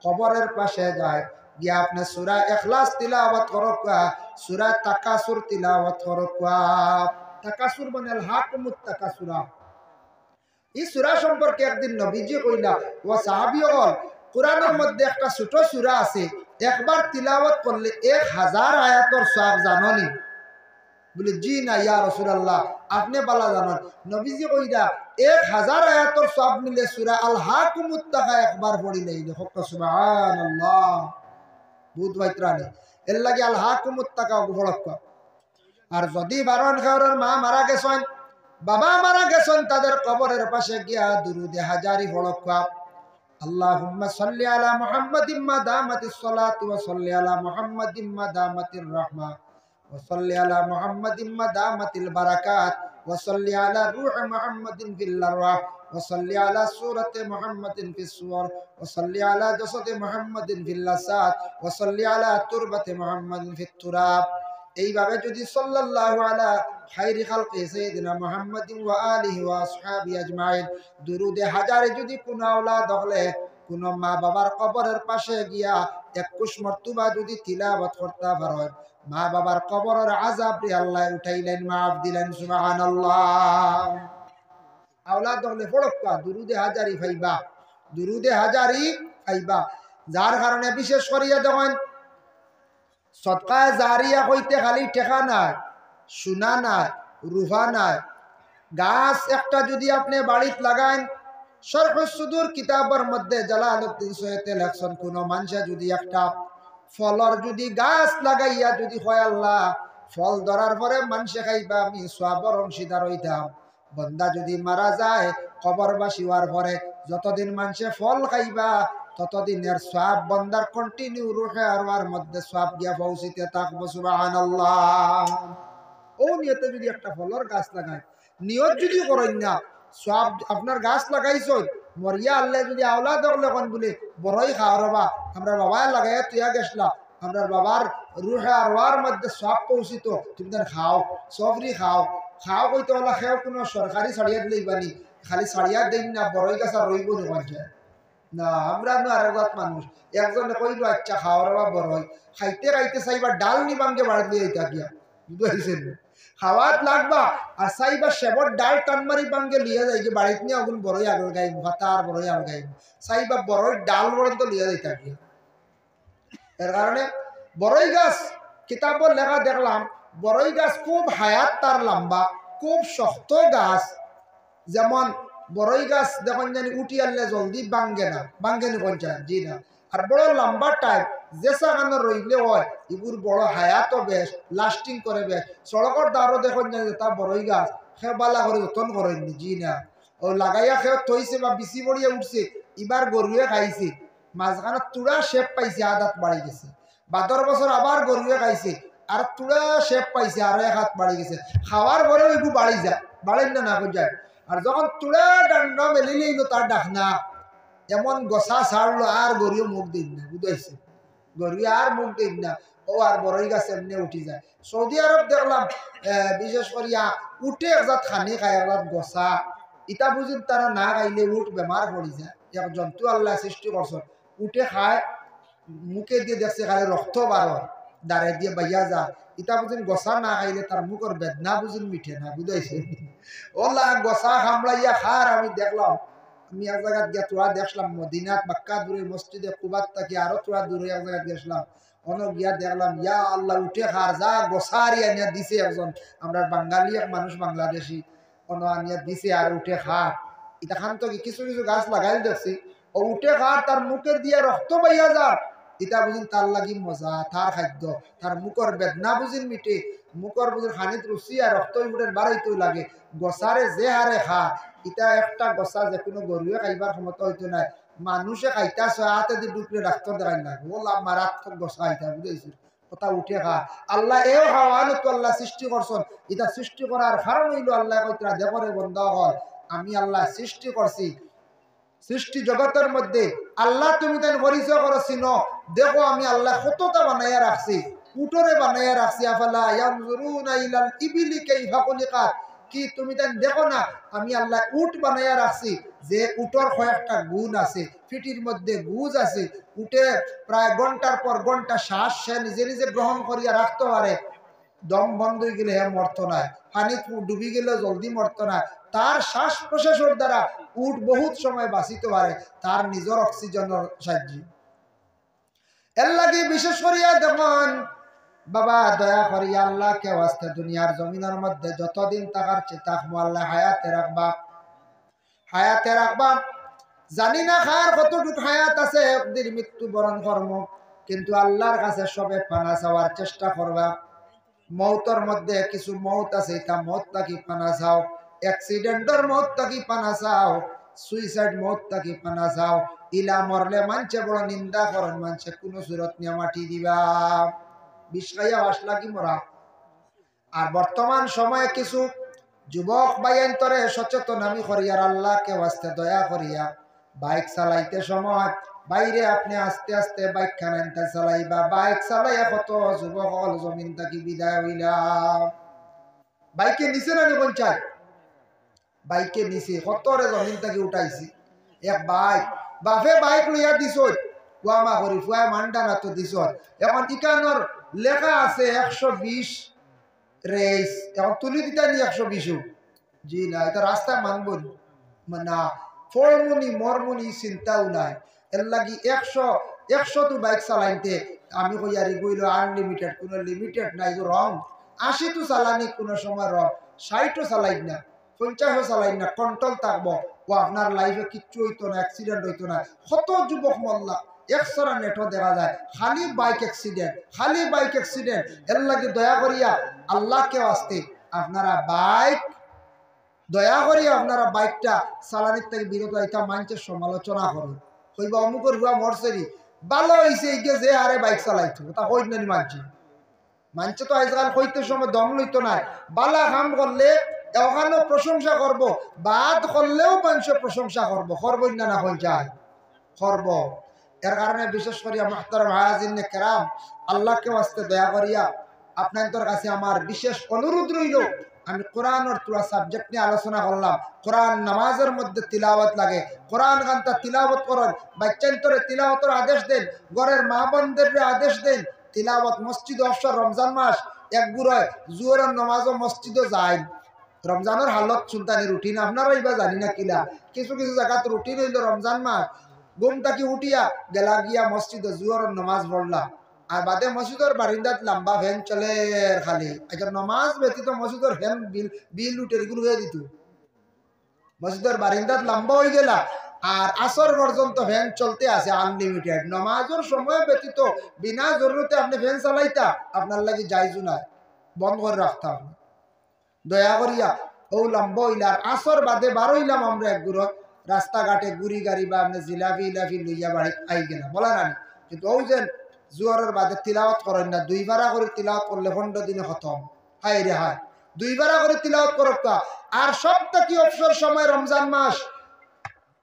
কবরের পাশে যায় গিয়া আপনি সূরা ইখলাস তিলাওয়াত করবা সূরা তাকাসুর তিলাওয়াত করবা তাকাসুর মানে আল হাকুমুত তাকাসুরা এই সূরা সম্পর্কে একদিন নবীজি কইলা ও সাহাবীগণ কোরআনের মধ্যে একটা ছোট সূরা আছে একবার তিলাওয়াত করলে 1000 আয়াতের সওয়াব জানেননি বলে জি না ইয়া রাসূলুল্লাহ আপনি বালা জানেন নবীজি কইরা 1000 আয়াতের সওয়াব মিলে সূরা আল হাকুমুত তাকা একবার পড়িলে হক সুবহানাল্লাহ বহুত বাইত্রানি এর লাগি আল হাকুমুত তাকা পড়ক আর যদি বারণ খাওয়ার মা মারা গেছেন বাবা মারা গেছেন তাদের কবরের পাশে গিয়া দুরুদে হাজারি পড়ক আল্লাহুম্মা সাল্লি আলা মুহাম্মাদিন মা দামাতিস সালাতু ওয়া সাল্লি আলা মুহাম্মাদিন মা দামাতির রাহমা وصل على محمد ما دامت البركات وصل على روح محمد في الأرواح وصل على سورة محمد في الصور وصل على جسد محمد في اللسات وصل على تربة محمد في التراب এইভাবে যদি সাল্লাল্লাহু আলা খায়রি খালকি সাইয়্যিদিনা মুহাম্মাদিন ওয়া আলিহি ওয়া আসহাবি আজমাইন দুরুদে হাজারে যদি কোন আওলাদ হলে কোন মা বাবার কবরের পাশে গিয়া 21 মর্তবা যদি তিলাওয়াত করতে পারেন মা বাবার কবরের আযাব রে আল্লাহ উঠাইলেন maaf দিলেন সুবহানাল্লাহ আওলাদ হলে পড়কা দুরুদে হাজারি ফাইবা যার কারণে বিশেষ করিয়া দেখেন সদকা জারিয়া হইতে খালি টেকা নাই সোনা নাই রূপা নাই গাছ একটা যদি আপনি বাড়িতে লাগান শরহুস সুদূর কিতাবের মধ্যে জালালউদ্দিন সৈয়দ লেখছেন কোন মানুষ যদি একটা ফলর যদি গাছ লাগাইয়া যদি হয় আল্লাহ ফল ধরার পরে মানুষে খাইবা আমি সওয়াবের অংশীদার হইতাম বন্দা যদি মারা যায় কবরবাসী হওয়ার পরে যতদিন মানুষে ফল খাইবা ততদিনের সওয়াব বন্দার কন্টিনিউ রুহে আরওয়ার মধ্যে সওয়াব গিয়া পৌঁছিতে থাকবে সুবহানাল্লাহ ও নিয়তে যদি একটা ফলর গাছ লাগায় নিয়ত যদি করেন না সওয়াব আপনার গাছ লাগাইছো মরিয়া আল্লাহ যদি আওলাদ হলে কোন বলে বড়ই খাওয়ারবা আমরা বাবা লাগাইয়া তুইয়া গেছলা আমরা বাবার রুহে আরওয়ার মধ্যে সওয়াব পৌঁছিত তুমি দেন খাও সবরি খাও কইতে হলা খেও কোনো সরকারি ছাড়িয়া দিলেইবানি খালি ছাড়িয়া দেন না বড়ই গাছ আর রইব না আমরা না আরেকবার মানুষ একজনে কইল আচ্ছা খাওয়ারবা বড়ই খাইতে চাইবা ডাল নিবাঙ্গে বাড়ি দিয়ে গিয়া বুঝাইছেন খাওয়াত লাগবা আর চাইবা সেবর ডাল টানমারি বাঙ্গে লিয়া যাই যে বাড়িতে নিয়ে আগুন বড়ই আগল গাইব ভাতা আর বড়ই আল গাইব চাইবা বড়ই ডাল পর্যন্ত লিয়া যাই থাকি এর কারণে বড়ই গাছ কিতাবর লেখা দেখলাম বড়ই গাছ খুব হায়াত তার লম্বা খুব শক্ত গাছ যেমন বড়ই গাছ দেখুন জানি উঠি আনলে জলদি বাঙ্গে নি পঞ্চায়েত জি না আর বড় লম্বা টাইপ যে সাগানো রইলে হয় এগুর বড় হায়াতও বেশ লাস্টিং করে বেশ সড়কর দ্বারও দেখুন জানি তা বড়ই গাছ সে বালা করে যতন করেননি জি না ও লাগাইয়া খেয়ে থইছে বা বিচি বড়িয়া উঠছে এবার গরুয়ে খাইছে মাঝখানে তুড়া শেপ পাইছে আদাত বাড়ি গেছে বাদর বছর আবার গরুয়ে খাইছে আর তুড়া শেপ পাইছে আর এক হাত বাড়ি গেছে খাওয়ার পরেও এগু বাড়ি যায় বাড়েন না যায় আর যখন তুড়া ডান্ডা মেলিলেই তার ডাকনা এমন গসা ছাড়লো আর গরুও মুখ দিন না বুঝাইছে গরুয়ে আর মুখ দিন না ও আর বড়ই গাছ এমনি উঠি যায় সৌদি আরব দেখলাম বিশেষ করিয়া উঠে একজাত খানি খায় একজাত গসা ইটা বুঝিন তারা না খাইলে উঠ বেমার পড়ি যায় এক জন্তু আল্লাহ সৃষ্টি করছেন উঠে খায় মুখে দিয়ে দেখছে খালি রক্ত বার দাঁড়াই দিয়ে বাইয়া যা ইটা বুঝুন গসা না খাইলে তার মুখর বেদনা বুঝুন মিঠে না বুঝাইছে ওলা গসা খামড়াইয়া খার আমি দেখলাম আমি এক জায়গায় গিয়ে তোরা দেখলাম মদিনাত মক্কা দূরে মসজিদে কুবাত থাকি আরো তোরা দূরে এক জায়গায় গেছিলাম অনেক গিয়া দেখলাম ইয়া আল্লাহ উঠে খার যা গসারি আনিয়া দিছে একজন আমরা বাঙালি এক মানুষ বাংলাদেশি অন আনিয়া দিছে আর উঠে খার এটা খান তো কিছু কিছু গাছ লাগাই দেখছি ও উঠে খার তার মুখের দিয়ে রক্ত বাইয়া যার এটা বুঝিন তার লাগি মজা তার খাদ্য তার মুখর বেদনা বুঝিন মিটে মুখর বুঝিন খানিত রুচি আর রক্ত উঠে বাড়াইতে লাগে গসারে যে হারে খা এটা একটা গসা যে কোনো গরুয়ে খাইবার ক্ষমতা হইতো না মানুষে খাইতা হাতে দিয়ে ডুকলে ডাক্তার দেখাই না ওলা মারাত্মক গসা খাইতা বুঝেছি কথা উঠে খা আল্লাহ এও খাওয়ানো তো আল্লাহ সৃষ্টি করছেন এটা সৃষ্টি করার কারণ হইল আল্লাহ কইতরা দেখরে বন্ধ হল আমি আল্লাহ সৃষ্টি করছি সৃষ্টি জগতের মধ্যে আল্লাহ তুমি তাই পরিচয় করো চিনো দেখো আমি আল্লাহ কতটা বানাইয়া রাখছি উটরে বানাইয়া রাখছি আফালা ইয়ানজুরুনা ইলাল ইবিলি কাইফা খুলিকাত কি তুমি তাই দেখো না আমি আল্লাহ উট বানাইয়া রাখছি যে উটর কয়েকটা গুণ আছে ফিটির মধ্যে গুজ আছে উটে প্রায় ঘন্টার পর ঘন্টা শ্বাস সে নিজে নিজে গ্রহণ করিয়া রাখতে পারে দম বন্ধ হয়ে গেলে হ্যাঁ মরতো না পানি ডুবি গেলে জলদি মরতো না তার শ্বাস প্রশ্বাসের দ্বারা উট বহুত সময় বাঁচিতে পারে তার নিজের অক্সিজেনের সাহায্যে এর লাগে বিশেষ করিয়া দেখুন বাবা দয়া করিয়া আল্লাহ কে ওয়াস্তে দুনিয়ার জমিনের মধ্যে যতদিন থাকার থাকবো আল্লাহ হায়াতে রাখবা জানি না খার কতটুকু হায়াত আছে একদিন মৃত্যুবরণ কর্ম কিন্তু আল্লাহর কাছে সবে পানা চাওয়ার চেষ্টা করবা মৌতের মধ্যে কিছু মৌত আছে এটা মৌত থাকি পানা চাও অ্যাক্সিডেন্টের মৌত থাকি পানা চাও সুইসাইড মৌত থাকি পানা চাও ইলা মরলে মানছে বড় নিন্দা করেন মানছে কোনো সুরত নিয়ে মাটি দিবা বিষাইয়া আসলা কি মরা আর বর্তমান সময়ে কিছু যুবক বাইন্তরে সচেতন আমি করিয়ার আল্লাহকে ওয়াস্তে দয়া করিয়া বাইক চালাইতে সময় বাইরে আপনি আস্তে আস্তে বাইক খানাইতে চালাইবা বাইক চালাইয়া কত যুবক হল জমিন থাকি বিদায় হইলা বাইকে নিচে না পঞ্চায়েত বাইকে নিচে কতরে জমিন থাকি উঠাইছি এক বাইক বাপে বাইক লইয়া দিছ কুয়ামা করি ফুয়া মানটা না তো দিছ এখন ইকানোর লেখা আছে 120 রেস এখন তুলি দিতা নি 120 জি না এটা রাস্তা মানব না ফলমুনি মরমুনি চিন্তাও নাই এর লাগি 100 তো বাইক চালাইতে আমি কইয়ারি গইল আনলিমিটেড কোনো লিমিটেড নাই রং 80 তো চালানি কোনো সময় রং 60 চালাই না 50 চালাই না কন্ট্রোল থাকবো ও আপনার লাইফে কিচ্ছু হইতো না অ্যাক্সিডেন্ট হইতো না কত যুবক মল্লা একশরা নেটও দেখা যায় খালি বাইক অ্যাক্সিডেন্ট এর লাগে দয়া করিয়া আল্লাহকে আসতে আপনারা বাইক দয়া করিয়া আপনারা বাইকটা চালানির থেকে বিরত এটা মানুষের সমালোচনা করুন কইবা অমুকের হুয়া মরসেরি ভালো হয়েছে এই যে হারে বাইক চালাইতো তা কইন নানি মানছে তো আজকাল কইতে সময় দম লইতো না বালা কাম করলে ওখানেও প্রশংসা করব বাদ করলেও মানুষ প্রশংসা করবো না হয়ে যায় করব এর কারণে বিশেষ করিয়া মুহতারাম হাজিরিন কেরাম আল্লাহকে ওয়াস্তে দয়া করিয়া আপনাদের কাছে আমার বিশেষ অনুরোধ রইল আমি কোরআনের পুরা সাবজেক্ট নিয়ে আলোচনা করলাম কোরআন নামাজের মধ্যে তিলাওয়াত লাগে কোরআন গানটা তিলাওয়াত করেন বাচ্চান্তরে তিলাওয়াতের আদেশ দেন ঘরের মা বোনদের আদেশ দেন তিলাওয়াত মসজিদ অবসর রমজান মাস এক গুড়ায় জুয়ারের নামাজও মসজিদও যায় রমজানের হালত সুলতানি রুটিন আপনারা এবার জানি না কিলা কিছু কিছু জায়গাত রুটিন হইল রমজান মাস ঘুম থাকি উঠিয়া গেলা গিয়া মসজিদে জুয়ারের নামাজ পড়লাম আর বাদে মসজিদের বারিন্দাত লম্বা ফ্যান চলে খালি আচ্ছা নমাজ ব্যতীত মসজিদের ফ্যান বিল উঠে এগুলো হয়ে দিত মসজিদের বারিন্দাত লম্বা হয়ে গেলা আর আসর পর্যন্ত ফ্যান চলতে আছে আনলিমিটেড নমাজের সময় ব্যতীত বিনা জরুরতে আপনি ফ্যান চালাইতা আপনার লাগে যাইজু না বন্ধ করে রাখতে হবে দয়া করিয়া ও লম্বা হইলা আর আসর বাদে বার হইলাম আমরা এক গুড় রাস্তাঘাটে গুড়ি গাড়ি বা আপনি জিলাপি ইলাপি লইয়া বাড়ি আই গেলাম বলা না কিন্তু ও যে জোয়ারের বাদে তিলাওয়াত করেন না 2 বার করে তিলাওয়াত করলে 15 দিনে খতম হাই রে হাই 2 বার করে তিলাওয়াত করক আর সবটা কি অবসর সময় রমজান মাস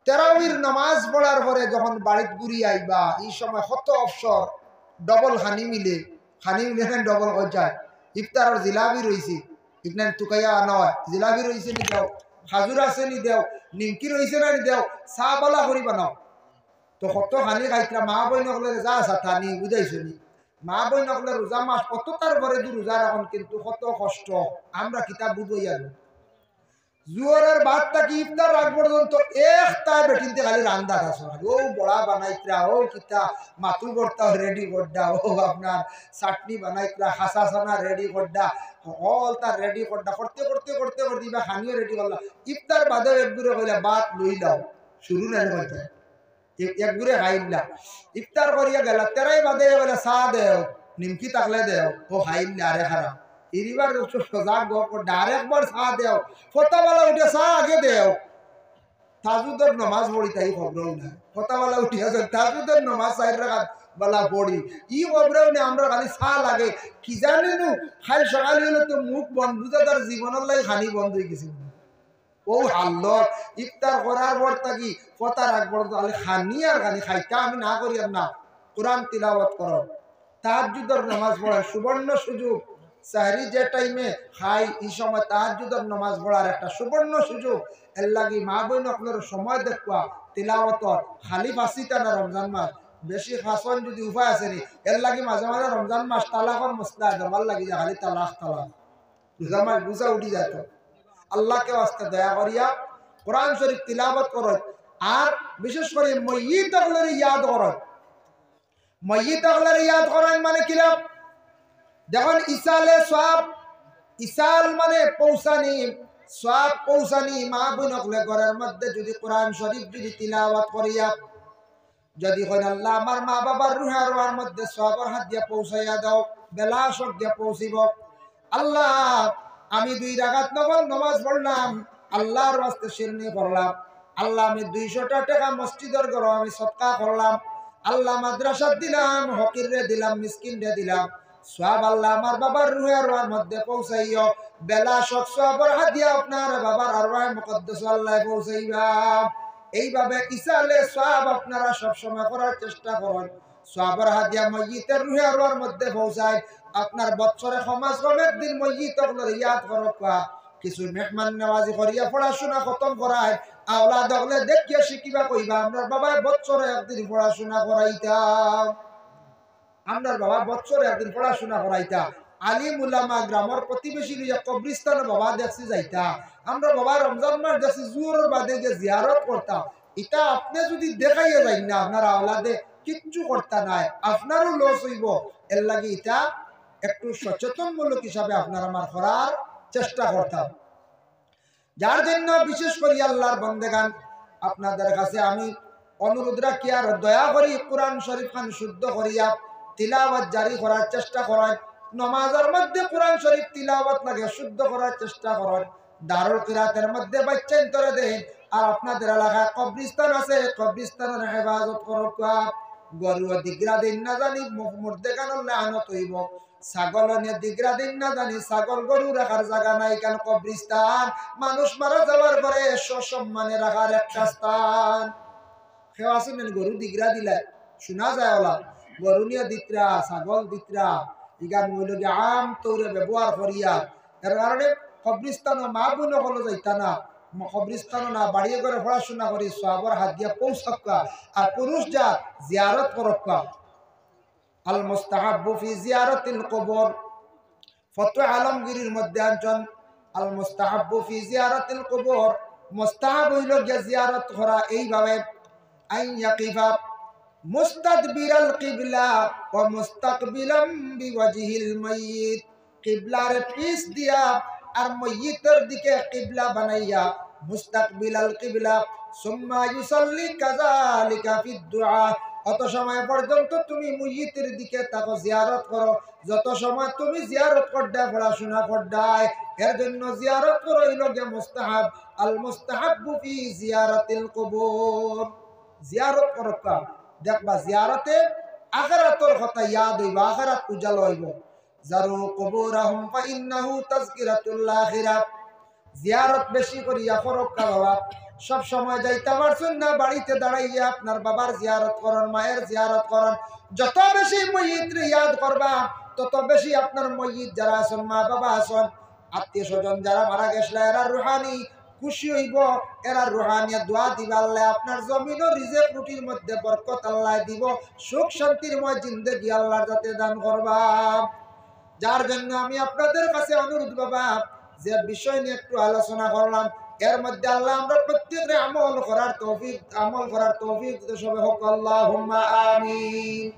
তারাবির নামাজ পড়ার পরে যখন বাড়িতে ঘুরি আইবা এই সময় কত অবসর ডবল হানি মিলে ডবল হয়ে যায় ইফতারের জিলাপি রইছে ইকনান তুকাইয়া নয় জিলাপি রইছে নি দেও খাজুর আছে নি দেও নিমকি রইছে না নি দেও চা বালা করি বানাও তো কত হানি খাইতরা মা বই নকলে যা সাথানি বুঝাইছো নি মা বই নকলে রোজা মাস কত তার পরে রোজা রাখুন কিন্তু কত কষ্ট আমরা কিতাব বুঝই আর জুয়ারের ভাতটা কি ইফতার রাখ পর্যন্ত একটা বেটিনতে খালি রান্দা আছে ও বড়া বানাইতরা ও কিতা মাতু ভর্তা রেডি করডা ও আপনার চাটনি বানাইতরা হাসা সানা রেডি করডা অল তার রেডি করডা করতে করতে করতে করতে বা খানিও রেডি করলা ইফতার বাদেও একগুড়ে কইলা ভাত লই লাও শুরু নাই করতে একগুড়ে খাইলা ইফতার করিয়া গেলা তেরাই বাদে বলে চা দেও নিমকি তাকলে দেও ও খাইলা আরে খারাপ ইরিবার সজাগ ডাইরেক্টবার চা দেও ফতাওয়ালা উঠে চা আগে দেও তাজুদের নমাজ পড়ি তাই খবরও না ফতাওয়ালা উঠে আছে তাজুদের নমাজ চাই রাখাত বলা পড়ি ই খবরও না আমরা খালি চা লাগে কি জানি নু খাই সকালে হলে তো মুখ বন্ধ বুঝে তার জীবনের লাগে খানি বন্ধ হয়ে গেছে ও হাল্লর ইফতার করার পর থাকি ফতা রাখবো তাহলে খানি আর খানি খাইতা আমি না করি আর না কোরআন তিলাওয়াত করো তাহাজ্জুদের নামাজ পড়া সুবর্ণ সুযোগ সাহরি যে টাইমে খাই এই সময় তাহাজ্জুদের নামাজ পড়ার একটা সুবর্ণ সুযোগ এর লাগি মা বোন আপনার সময় দেখবা তিলাওয়াতর খালি ফাঁসিটা না রমজান মাস বেশি ফাঁসন যদি উপায় আছে নি এর লাগি মাঝে মাঝে রমজান মাস তালাকর মশলা দেওয়ার লাগি যে খালি তালাক রোজা মাস বুঝা উঠি যেত আল্লাহকে আস্তে দয়া করিয়া কোরআন শরীফ তিলাওয়াত করো আর বিশেষ করে মইয়িত আগলের ইয়াদ করো মইয়িত আগলের ইয়াদ করেন মানে কিলা দেখুন ইসালে সব ইসাল মানে পৌঁছানি সব পৌঁছানি মা বোন আগলে ঘরের মধ্যে যদি কোরআন শরীফ যদি তিলাওয়াত করিয়া যদি কইন আল্লাহ আমার মা বাবার রুহের রুহের মধ্যে সবর হাত দিয়ে পৌঁছাইয়া দাও বেলা সব দিয়ে পৌঁছিব আল্লাহ আমি 2 রাকাত নফল নামাজ পড়লাম আল্লাহর ওয়াস্তে শিরনি করলাম আল্লাহ আমি 200 টাকা মসজিদের ঘর আমি সদকা করলাম আল্লাহ মাদ্রাসা দিলাম ফকিররে দিলাম মিসকিনরে দিলাম সব আল্লাহ আমার বাবার রুহের রুহের মধ্যে পৌঁছাইও বেলা সব সবর হাত দিয়ে আপনার বাবার আরওয়াহ মুকদ্দাস আল্লাহ পৌঁছাইবা এইভাবে ইসালে সব আপনারা সব সময় করার চেষ্টা করুন সবর হাত দিয়ে মইয়িতের রুহের রুহের মধ্যে পৌঁছায় আপনার বছরে সমাজ কম একদিন মসজিদ ইয়াদ করবা কিছু মেহমান নওয়াজি করিয়া পড়াশোনা খতম করায় আওলাদ হলে দেখিয়া শিখিবা কইবা আমরা বাবা বছরে একদিন পড়াশোনা করাইতাম আমরা বাবা বছরে একদিন পড়াশোনা করাইতা আলিম উলামা গ্রামের প্রতিবেশী লইয়া কবরিস্তান বাবা দেখছি যাইতা আমরা বাবা রমজান মাস দেখছি জোরের বাদে গিয়ে জিয়ারত করতাম এটা আপনি যদি দেখাইয়া যাই না আপনার আওলাদে কিচ্ছু করতা নাই আপনারও লস হইব এর লাগে এটা একটু সচেতনমূলক হিসাবে আপনার আমার করার চেষ্টা করতাম যার জন্য বিশেষ করে আল্লাহর বন্দেগান আপনাদের কাছে আমি অনুরোধ রাখি আর দয়া করি কোরআন শরীফ খান শুদ্ধ করিয়া তিলাওয়াত জারি করার চেষ্টা করেন নামাজের মধ্যে কোরআন শরীফ তিলাওয়াত লাগে শুদ্ধ করার চেষ্টা করেন দারুল কিরাতের মধ্যে বাচ্চান করে দেন আর আপনাদের এলাকায় কবরিস্তান আছে কবরিস্তানের হেফাজত করুক গরু দিগরা দিন না জানি মুর্দে কানলে আনত হইব ছাগল দিগরা দিন না জানি ছাগল গরু রাখার জায়গা নাই কেন কবরিস্তান মানুষ মারা যাওয়ার পরে সসম্মানে রাখার একটা স্থান কেউ আসেন গরু দিগরা দিলে শোনা যায় ওলা গরু নিয়ে দিত্রা ছাগল দিত্রা ইগান মূল্য আম তৌরে ব্যবহার করিয়া এর কারণে কবরিস্তান মা বোন হলো যাইতা না কবরিস্তান না বাড়িয়ে করে পড়াশোনা করি সবর হাত দিয়া পৌঁছক্কা আর পুরুষ যা জিয়ারত করক্কা আল মুস্তাহাব্বু ফি জিয়ারাতিল কবর ফতোয়া আলমগীরের মধ্যে আনছেন আল মুস্তাহাব্বু ফি জিয়ারাতিল কবর মুস্তাহাব হইল গিয়া জিয়ারত করা এইভাবে আই ইয়াকিফা মুস্তাদবিরাল কিবলা ওয়া মুস্তাকবিলাম বিওয়াজহিল মাইয়িত কিবলার পিছ দিয়া আর মাইয়িতের দিকে কিবলা বানাইয়া মুস্তাকবিলাল কিবলা সুম্মা ইউসাল্লি কাযালিকা ফিদ দুআ অত সময় পর্যন্ত তুমি মাইয়িতের দিকে তাকে জিয়ারত করো যত সময় তুমি জিয়ারত করডা পড়াশোনা করডায় এর জন্য জিয়ারত করো হইল যে মুস্তাহাব আল মুস্তাহাব্বু ফি জিয়ারাতিল কুবুর জিয়ারত করতা দেখবা জিয়ারতে আখিরাতের কথা ইয়াদ হইবা আখিরাত উজাল হইব জারু কুবুরহুম ফা ইন্নাহু তাযকিরাতুল আখিরাত জিয়ারত বেশি করিয়া করক্কা বাবা সব সময় যাইতে পারছেন না বাড়িতে দাঁড়াইয়া আপনার বাবার জিয়ারত করেন মায়ের জিয়ারত করেন যত বেশি মইয়িত ইয়াদ করবা তত বেশি আপনার মইয়িত যারা আছেন মা বাবা আছেন আত্মীয় স্বজন যারা মারা গেছলা এরা রুহানি খুশি হইব, এরা রুহানিয়া দোয়া দিবা আল্লাহ আপনার জমিন ও রিজিক রুটির মধ্যে বরকত আল্লাহ দিব, সুখ শান্তিরময় জিন্দেগি আল্লাহ যাতে দান করবা। যার জন্য আমি আপনাদের কাছে অনুরোধ বাবা, যে বিষয় নিয়ে একটু আলোচনা করলাম এর মধ্যে আল্লাহ আমরা প্রত্যেকরে আমল করার তৌফিক দিতে সবে হোক, আল্লাহুম্মা আমিন।